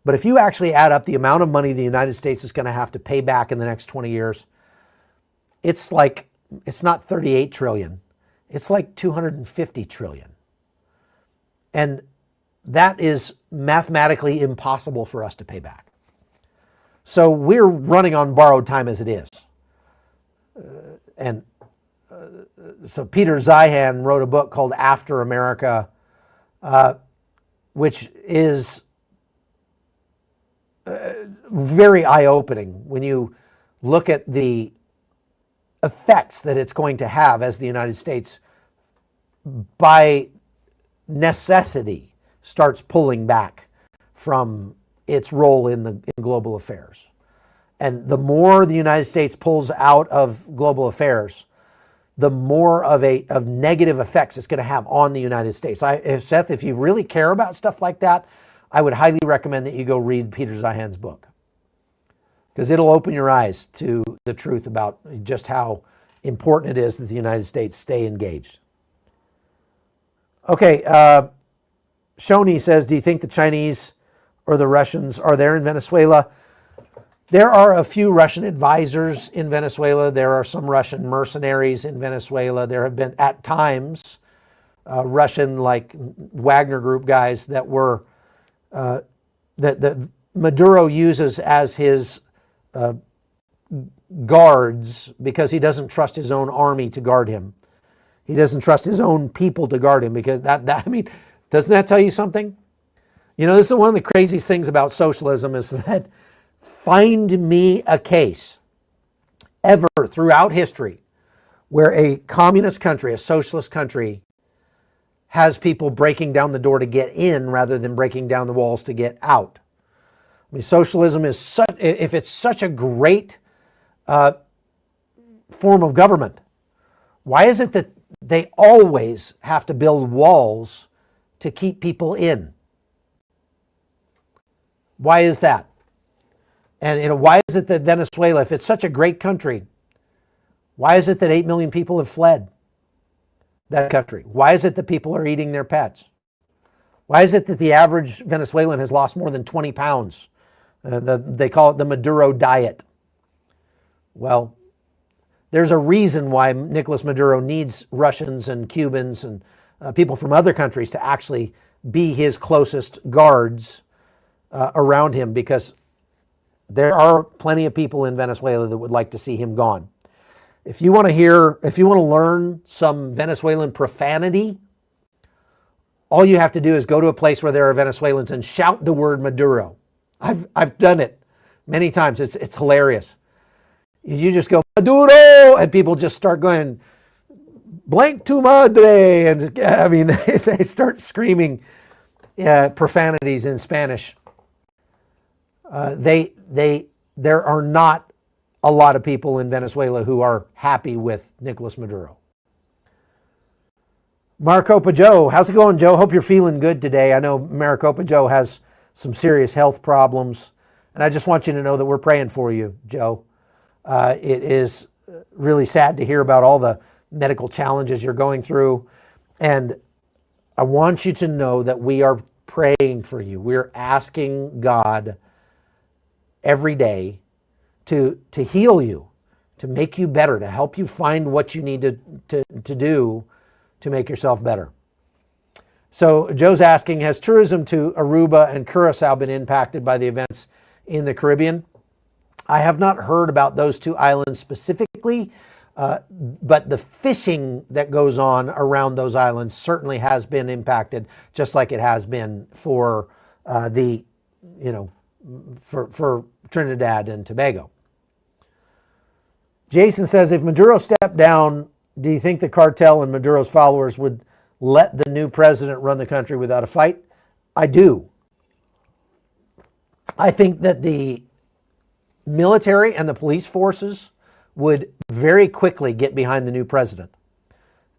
But if you actually add up the amount of money the United States is going to have to pay back in the next 20 years, it's not 38 trillion. It's like 250 trillion. And that is mathematically impossible for us to pay back. So we're running on borrowed time as it is. So Peter Zeihan wrote a book called After America, which is very eye-opening when you look at the effects that it's going to have as the United States, by necessity, starts pulling back from its role in global affairs. And the more the United States pulls out of global affairs, the more of negative effects it's going to have on the United States. Seth, if you really care about stuff like that, I would highly recommend that you go read Peter Zeihan's book, because it'll open your eyes to the truth about just how important it is that the United States stay engaged. Okay, Shoni says, do you think the Chinese or the Russians are there in Venezuela? There are a few Russian advisors in Venezuela. There are some Russian mercenaries in Venezuela. There have been, at times, Russian, like Wagner Group guys that were, that Maduro uses as his guards, because he doesn't trust his own army to guard him. He doesn't trust his own people to guard him, because doesn't that tell you something? This is one of the craziest things about socialism, is that find me a case ever throughout history where a communist country, a socialist country, has people breaking down the door to get in rather than breaking down the walls to get out. I mean, socialism is if it's such a great form of government, why is it that they always have to build walls to keep people in? Why is that? And why is it that Venezuela, if it's such a great country, why is it that 8 million people have fled that country? Why is it that people are eating their pets? Why is it that the average Venezuelan has lost more than 20 pounds? They call it the Maduro diet. Well, there's a reason why Nicolás Maduro needs Russians and Cubans and people from other countries to actually be his closest guards around him, because there are plenty of people in Venezuela that would like to see him gone. If you want to learn some Venezuelan profanity, all you have to do is go to a place where there are Venezuelans and shout the word Maduro. I've done it many times. It's hilarious. You just go Maduro, and people just start going blank tu madre, and they start screaming profanities in Spanish. There are not a lot of people in Venezuela who are happy with Nicolás Maduro. Maricopa Joe, how's it going, Joe? Hope you're feeling good today. I know Maricopa Joe has some serious health problems, and I just want you to know that we're praying for you, Joe. It is really sad to hear about all the medical challenges you're going through, and I want you to know that we are praying for you. We're asking God every day to heal you, to make you better, to help you find what you need to do to make yourself better. So Joe's asking, has tourism to Aruba and Curacao been impacted by the events in the Caribbean? I have not heard about those two islands specifically, but the fishing that goes on around those islands certainly has been impacted, just like it has been for for Trinidad and Tobago. Jason says, if Maduro stepped down, do you think the cartel and Maduro's followers would let the new president run the country without a fight? I do. I think that the military and the police forces would very quickly get behind the new president,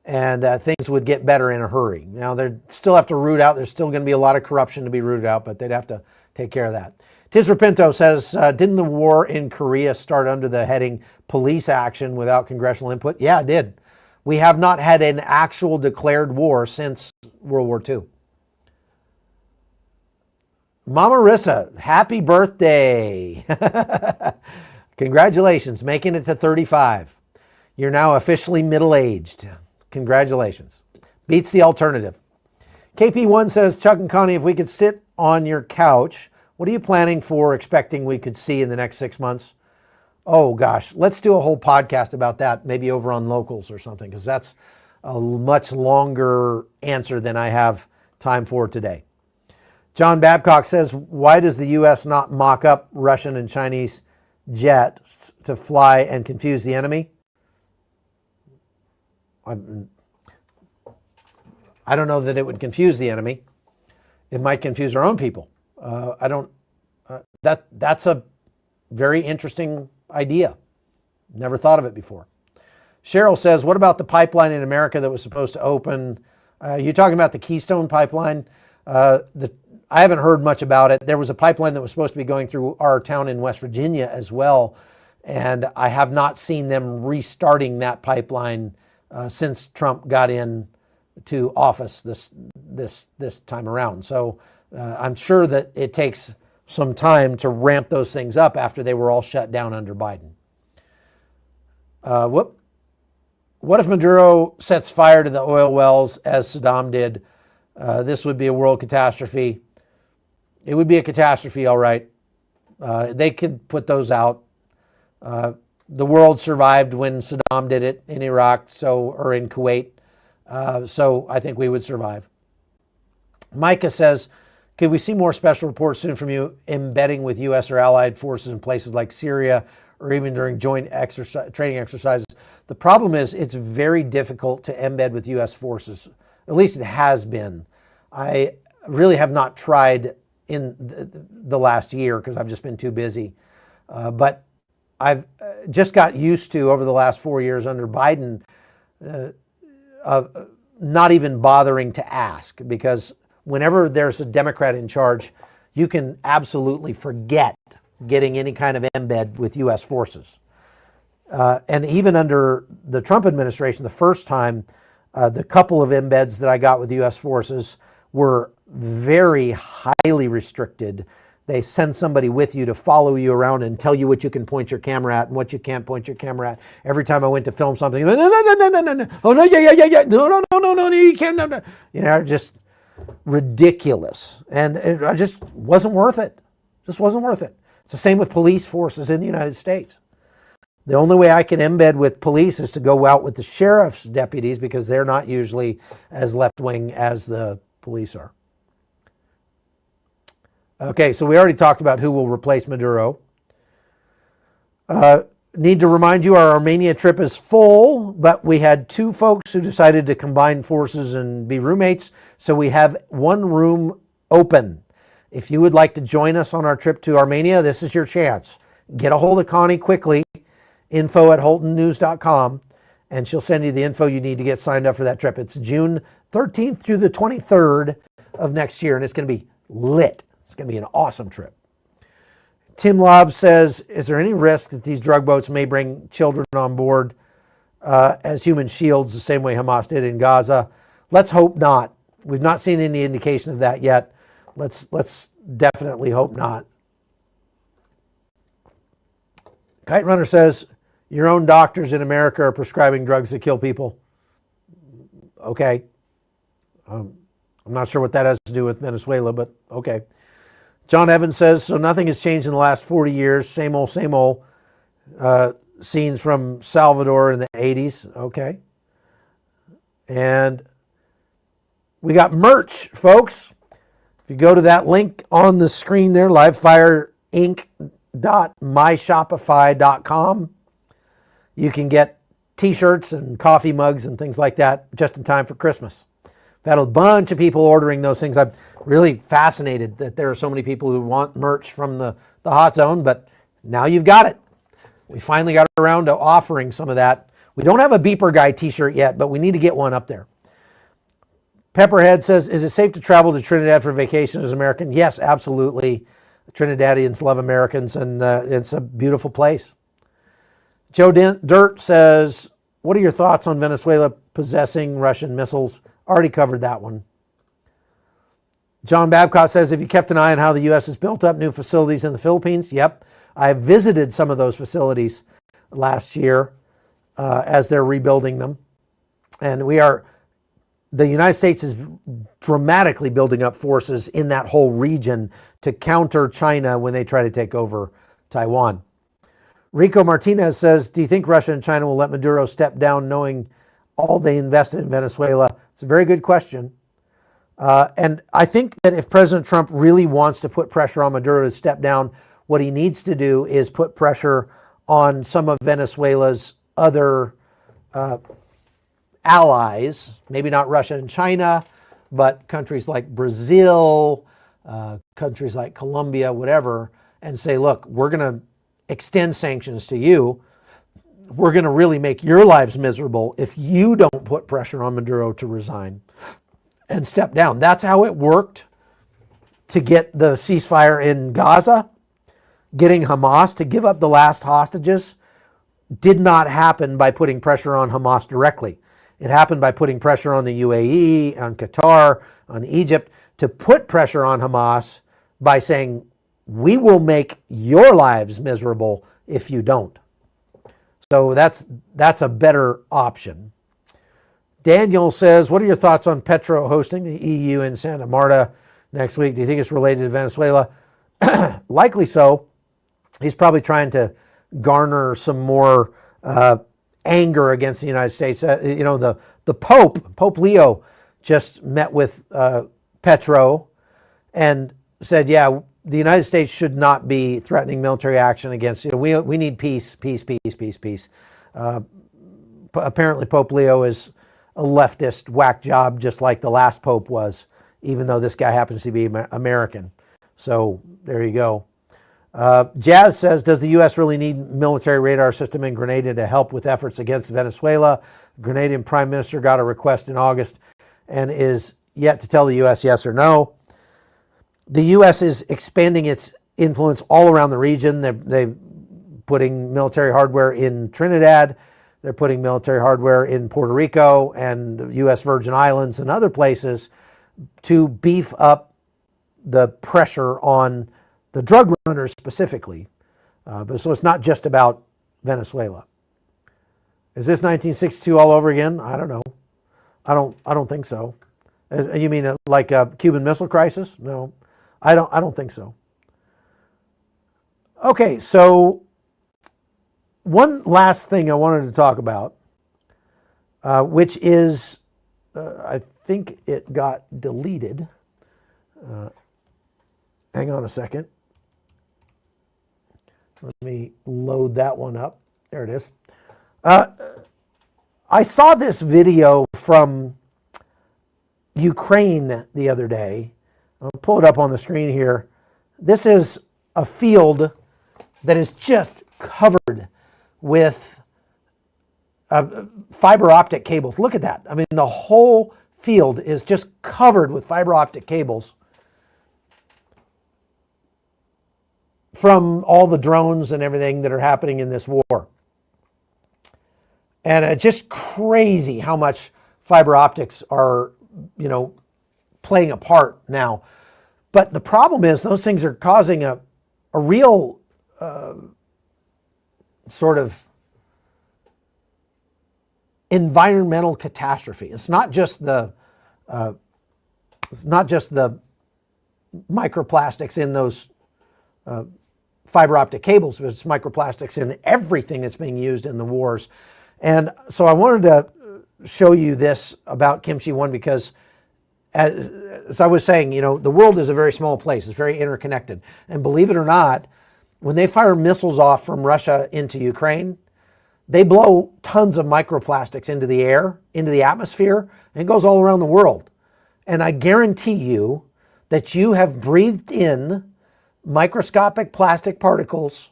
and things would get better in a hurry. Now, they still have to root out, there's still going to be a lot of corruption to be rooted out, but they'd have to take care of that. Tisrapinto says, didn't the war in Korea start under the heading police action without congressional input? Yeah, it did. We have not had an actual declared war since World War II. Mama Rissa, happy birthday. Congratulations, making it to 35. You're now officially middle-aged. Congratulations. Beats the alternative. KP1 says, Chuck and Connie, if we could sit on your couch, what are you planning for, expecting we could see in the next 6 months? Oh gosh, let's do a whole podcast about that, maybe over on Locals or something, because that's a much longer answer than I have time for today. John Babcock says, why does the U.S. not mock up Russian and Chinese jets to fly and confuse the enemy? I don't know that it would confuse the enemy. It might confuse our own people. That's a very interesting idea. Never thought of it before. Cheryl says, what about the pipeline in America that was supposed to open? You're talking about the Keystone pipeline? I haven't heard much about it. There was a pipeline that was supposed to be going through our town in West Virginia as well, and I have not seen them restarting that pipeline since Trump got in to office this time around. So I'm sure that it takes some time to ramp those things up after they were all shut down under Biden. What if Maduro sets fire to the oil wells as Saddam did? This would be a world catastrophe. It would be a catastrophe, all right. They could put those out. The world survived when Saddam did it in Iraq, or in Kuwait. So I think we would survive. Micah says, could we see more special reports soon from you embedding with U.S. or allied forces in places like Syria or even during joint training exercises? The problem is it's very difficult to embed with U.S. forces. At least it has been. I really have not tried in the last year because I've just been too busy. But I've just got used to, over the last 4 years under Biden, not even bothering to ask, because whenever there's a Democrat in charge, you can absolutely forget getting any kind of embed with U.S. forces. And even under the Trump administration, the first time, the couple of embeds that I got with U.S. forces were very highly restricted. They send somebody with you to follow you around and tell you what you can point your camera at and what you can't point your camera at. Every time I went to film something, no, oh no, yeah, no, you can't, no. You know, just ridiculous. And it just wasn't worth it. Just wasn't worth it. It's the same with police forces in the United States. The only way I can embed with police is to go out with the sheriff's deputies, because they're not usually as left-wing as the police are. Okay, so we already talked about who will replace Maduro. Need to remind you, our Armenia trip is full, but we had 2 folks who decided to combine forces and be roommates, so we have 1 room open. If you would like to join us on our trip to Armenia, this is your chance. Get a hold of Connie quickly, info@holtonnews.com, and she'll send you the info you need to get signed up for that trip. It's June 13th through the 23rd of next year, and it's going to be lit. It's going to be an awesome trip. Tim Lobb says, is there any risk that these drug boats may bring children on board as human shields the same way Hamas did in Gaza? Let's hope not. We've not seen any indication of that yet. Let's definitely hope not. Kite Runner says, your own doctors in America are prescribing drugs that kill people. Okay. I'm not sure what that has to do with Venezuela, but okay. John Evans says, so nothing has changed in the last 40 years. Same old, same old. Scenes from Salvador in the 80s. Okay. And we got merch, folks. If you go to that link on the screen there, livefireinc.myshopify.com, you can get t-shirts and coffee mugs and things like that just in time for Christmas. I've had a bunch of people ordering those things. I'm really fascinated that there are so many people who want merch from the Hot Zone, but now you've got it. We finally got around to offering some of that. We don't have a Beeper Guy t-shirt yet, but we need to get one up there. Pepperhead says, is it safe to travel to Trinidad for vacation as an American? Yes, absolutely. Trinidadians love Americans, and it's a beautiful place. Joe Dirt says, what are your thoughts on Venezuela possessing Russian missiles? Already covered that one. John Babcock says, have you kept an eye on how the U.S. has built up new facilities in the Philippines? Yep. I visited some of those facilities last year as they're rebuilding them. And the United States is dramatically building up forces in that whole region to counter China when they try to take over Taiwan. Rico Martinez says, do you think Russia and China will let Maduro step down knowing all they invested in Venezuela? It's a very good question. And I think that if President Trump really wants to put pressure on Maduro to step down, what he needs to do is put pressure on some of Venezuela's other allies, maybe not Russia and China, but countries like Brazil, countries like Colombia, whatever, and say, look, we're going to extend sanctions to you. We're going to really make your lives miserable if you don't put pressure on Maduro to resign and step down. That's how it worked to get the ceasefire in Gaza. Getting Hamas to give up the last hostages did not happen by putting pressure on Hamas directly. It happened by putting pressure on the UAE, on Qatar, on Egypt, to put pressure on Hamas by saying, we will make your lives miserable if you don't. So that's a better option. Daniel says, what are your thoughts on Petro hosting the EU in Santa Marta next week? Do you think it's related to Venezuela? Likely so. He's probably trying to garner some more anger against the United States. The Pope Leo, just met with Petro and said, yeah, the United States should not be threatening military action against, we need peace. Apparently Pope Leo is a leftist whack job, just like the last Pope was, even though this guy happens to be American. So there you go. Jazz says, does the U.S. really need military radar system in Grenada to help with efforts against Venezuela? Grenadian Prime Minister got a request in August and is yet to tell the U.S. yes or no. The U.S. is expanding its influence all around the region. They're putting military hardware in Trinidad. They're putting military hardware in Puerto Rico and U.S. Virgin Islands and other places to beef up the pressure on the drug runners specifically. But so it's not just about Venezuela. Is this 1962 all over again? I don't know. I don't think so. You mean like a Cuban Missile Crisis? No, I don't think so. Okay, so one last thing I wanted to talk about, which is, I think it got deleted. Hang on a second. Let me load that one up. There it is. I saw this video from Ukraine the other day. I'll pull it up on the screen here. This is a field that is just covered with fiber optic cables. Look at that. I mean, the whole field is just covered with fiber optic cables from all the drones and everything that are happening in this war. And it's just crazy how much fiber optics are, playing a part now. But the problem is those things are causing a real sort of environmental catastrophe. It's not just the microplastics in those fiber optic cables, but it's microplastics in everything that's being used in the wars. And so I wanted to show you this about Kimchi 1 because, as I was saying, you know, the world is a very small place. It's very interconnected. And believe it or not, when they fire missiles off from Russia into Ukraine, they blow tons of microplastics into the air, into the atmosphere, and it goes all around the world. And I guarantee you that you have breathed in microscopic plastic particles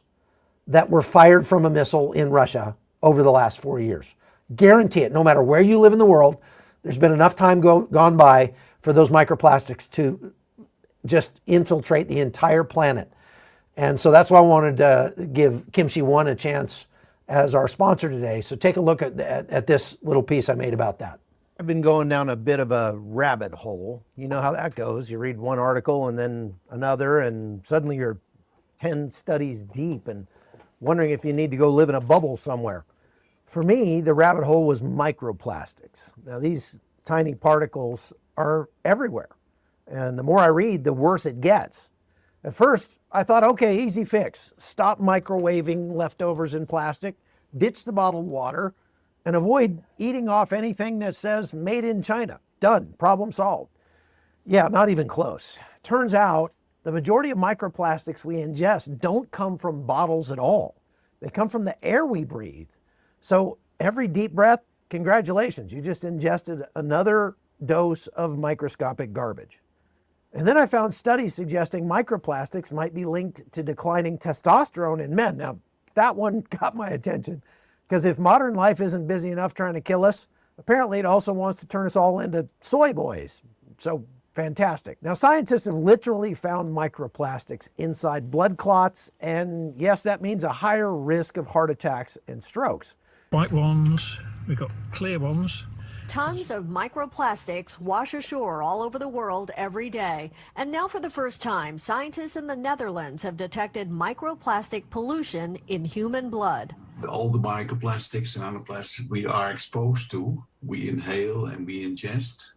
that were fired from a missile in Russia over the last 4 years. Guarantee it. No matter where you live in the world, there's been enough time gone by for those microplastics to just infiltrate the entire planet. And so that's why I wanted to give Kimchi 1 a chance as our sponsor today. So take a look at this little piece I made about that. I've been going down a bit of a rabbit hole. You know how that goes. You read one article and then another, and suddenly you're 10 studies deep and wondering if you need to go live in a bubble somewhere. For me, the rabbit hole was microplastics. Now, these tiny particles are everywhere. And the more I read, the worse it gets. At first, I thought, okay, easy fix. Stop microwaving leftovers in plastic, ditch the bottled water, and avoid eating off anything that says made in China. Done. Problem solved. Yeah, not even close. Turns out the majority of microplastics we ingest don't come from bottles at all. They come from the air we breathe. So every deep breath, congratulations, you just ingested another dose of microscopic garbage. And then I found studies suggesting microplastics might be linked to declining testosterone in men. Now, that one got my attention. Because if modern life isn't busy enough trying to kill us, apparently it also wants to turn us all into soy boys. So fantastic. Now, scientists have literally found microplastics inside blood clots, and yes, that means a higher risk of heart attacks and strokes. White ones, we've got clear ones. Tons of microplastics wash ashore all over the world every day. And now for the first time, scientists in the Netherlands have detected microplastic pollution in human blood. All the microplastics and nanoplastics we are exposed to, we inhale and we ingest,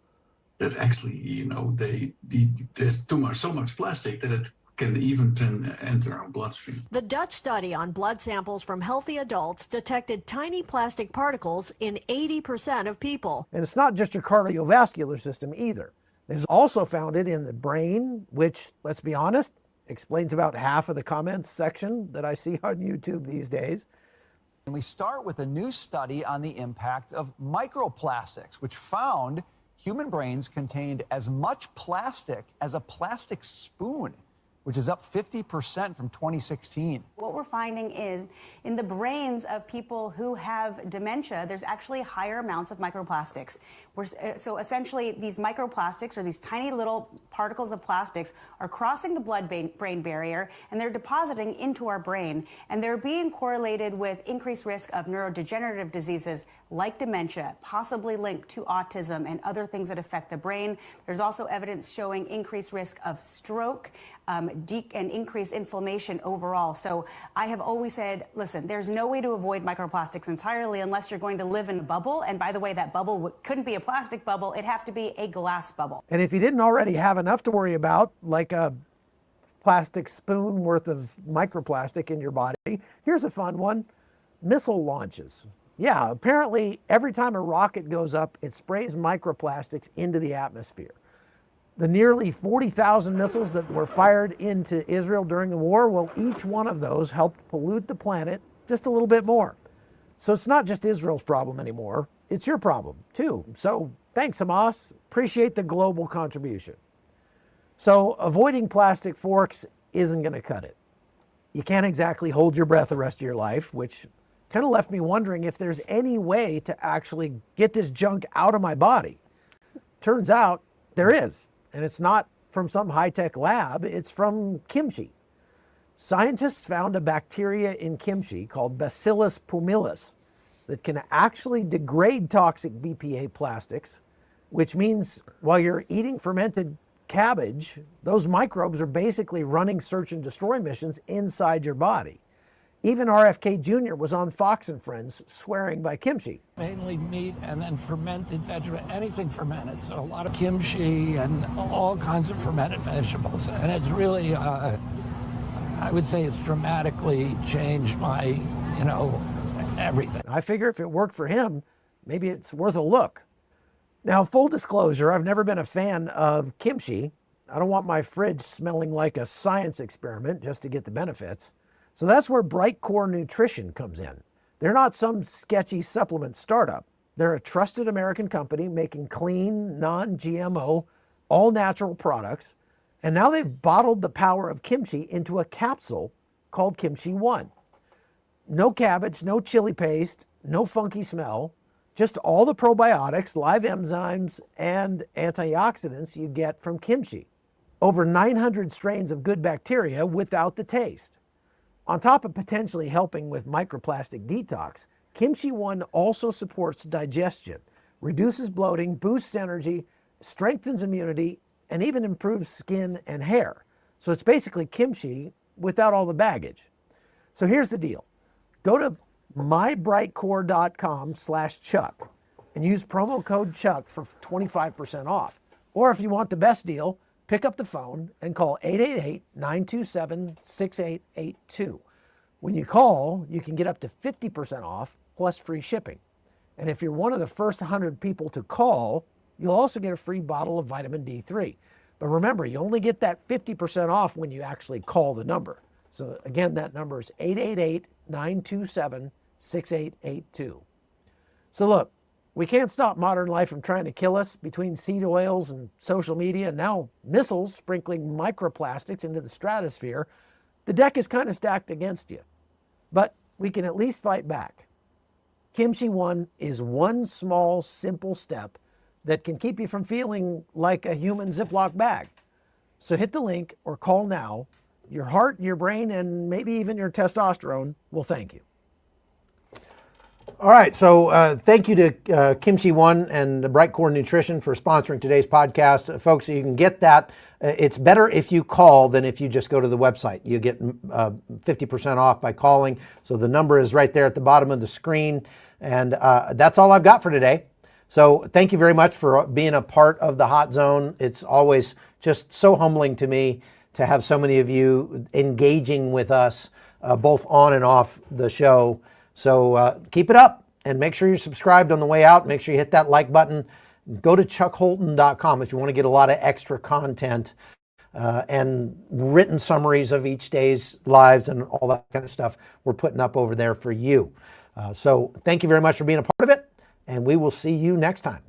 that actually, you know, there's so much plastic that it can even enter our bloodstream. The Dutch study on blood samples from healthy adults detected tiny plastic particles in 80% of people. And it's not just your cardiovascular system either. They've also found it in the brain, which, let's be honest, explains about half of the comments section that I see on YouTube these days. And we start with a new study on the impact of microplastics, which found human brains contained as much plastic as a plastic spoon, which is up 50% from 2016. What we're finding is in the brains of people who have dementia, there's actually higher amounts of microplastics. So essentially, these microplastics, or these tiny little particles of plastics, are crossing the blood-brain barrier, and they're depositing into our brain. And they're being correlated with increased risk of neurodegenerative diseases like dementia, possibly linked to autism and other things that affect the brain. There's also evidence showing increased risk of stroke, and increase inflammation overall. So I have always said, listen, there's no way to avoid microplastics entirely unless you're going to live in a bubble. And by the way, that bubble couldn't be a plastic bubble. It'd have to be a glass bubble. And if you didn't already have enough to worry about, like a plastic spoon worth of microplastic in your body, here's a fun one: missile launches. Yeah, apparently every time a rocket goes up, it sprays microplastics into the atmosphere. The nearly 40,000 missiles that were fired into Israel during the war, well, each one of those helped pollute the planet just a little bit more. So it's not just Israel's problem anymore, it's your problem too. So thanks, Hamas. Appreciate the global contribution. So avoiding plastic forks isn't going to cut it. You can't exactly hold your breath the rest of your life, which kind of left me wondering if there's any way to actually get this junk out of my body. Turns out there is. And it's not from some high-tech lab, it's from kimchi. Scientists found a bacteria in kimchi called Bacillus pumilus that can actually degrade toxic BPA plastics, which means while you're eating fermented cabbage, those microbes are basically running search and destroy missions inside your body. Even RFK Jr. was on Fox and Friends swearing by kimchi. Mainly meat and then fermented vegetable, anything fermented. So a lot of kimchi and all kinds of fermented vegetables. And it's really, I would say it's dramatically changed my, everything. I figure if it worked for him, maybe it's worth a look. Now, full disclosure, I've never been a fan of kimchi. I don't want my fridge smelling like a science experiment just to get the benefits. So that's where Brightcore Nutrition comes in. They're not some sketchy supplement startup. They're a trusted American company making clean, non-GMO, all-natural products. And now they've bottled the power of kimchi into a capsule called Kimchi One. No cabbage, no chili paste, no funky smell, just all the probiotics, live enzymes, and antioxidants you get from kimchi. Over 900 strains of good bacteria without the taste. On top of potentially helping with microplastic detox, Kimchi One also supports digestion, reduces bloating, boosts energy, strengthens immunity, and even improves skin and hair. So it's basically kimchi without all the baggage. So here's the deal. Go to mybrightcore.com/Chuck and use promo code Chuck for 25% off. Or if you want the best deal, pick up the phone and call 888-927-6882. When you call, you can get up to 50% off plus free shipping. And if you're one of the first 100 people to call, you'll also get a free bottle of vitamin D3. But remember, you only get that 50% off when you actually call the number. So again, that number is 888-927-6882. So look, we can't stop modern life from trying to kill us between seed oils and social media, and now missiles sprinkling microplastics into the stratosphere. The deck is kind of stacked against you, but we can at least fight back. Kimchi One is one small, simple step that can keep you from feeling like a human Ziploc bag. So hit the link or call now. Your heart, your brain, and maybe even your testosterone will thank you. All right, so thank you to Kimchi One and Brightcore Nutrition for sponsoring today's podcast. Folks, you can get that. It's better if you call than if you just go to the website. You get 50% off by calling. So the number is right there at the bottom of the screen. And that's all I've got for today. So thank you very much for being a part of the Hot Zone. It's always just so humbling to me to have so many of you engaging with us, both on and off the show. So keep it up and make sure you're subscribed on the way out. Make sure you hit that like button. Go to chuckholton.com if you want to get a lot of extra content and written summaries of each day's lives and all that kind of stuff we're putting up over there for you. So thank you very much for being a part of it, and we will see you next time.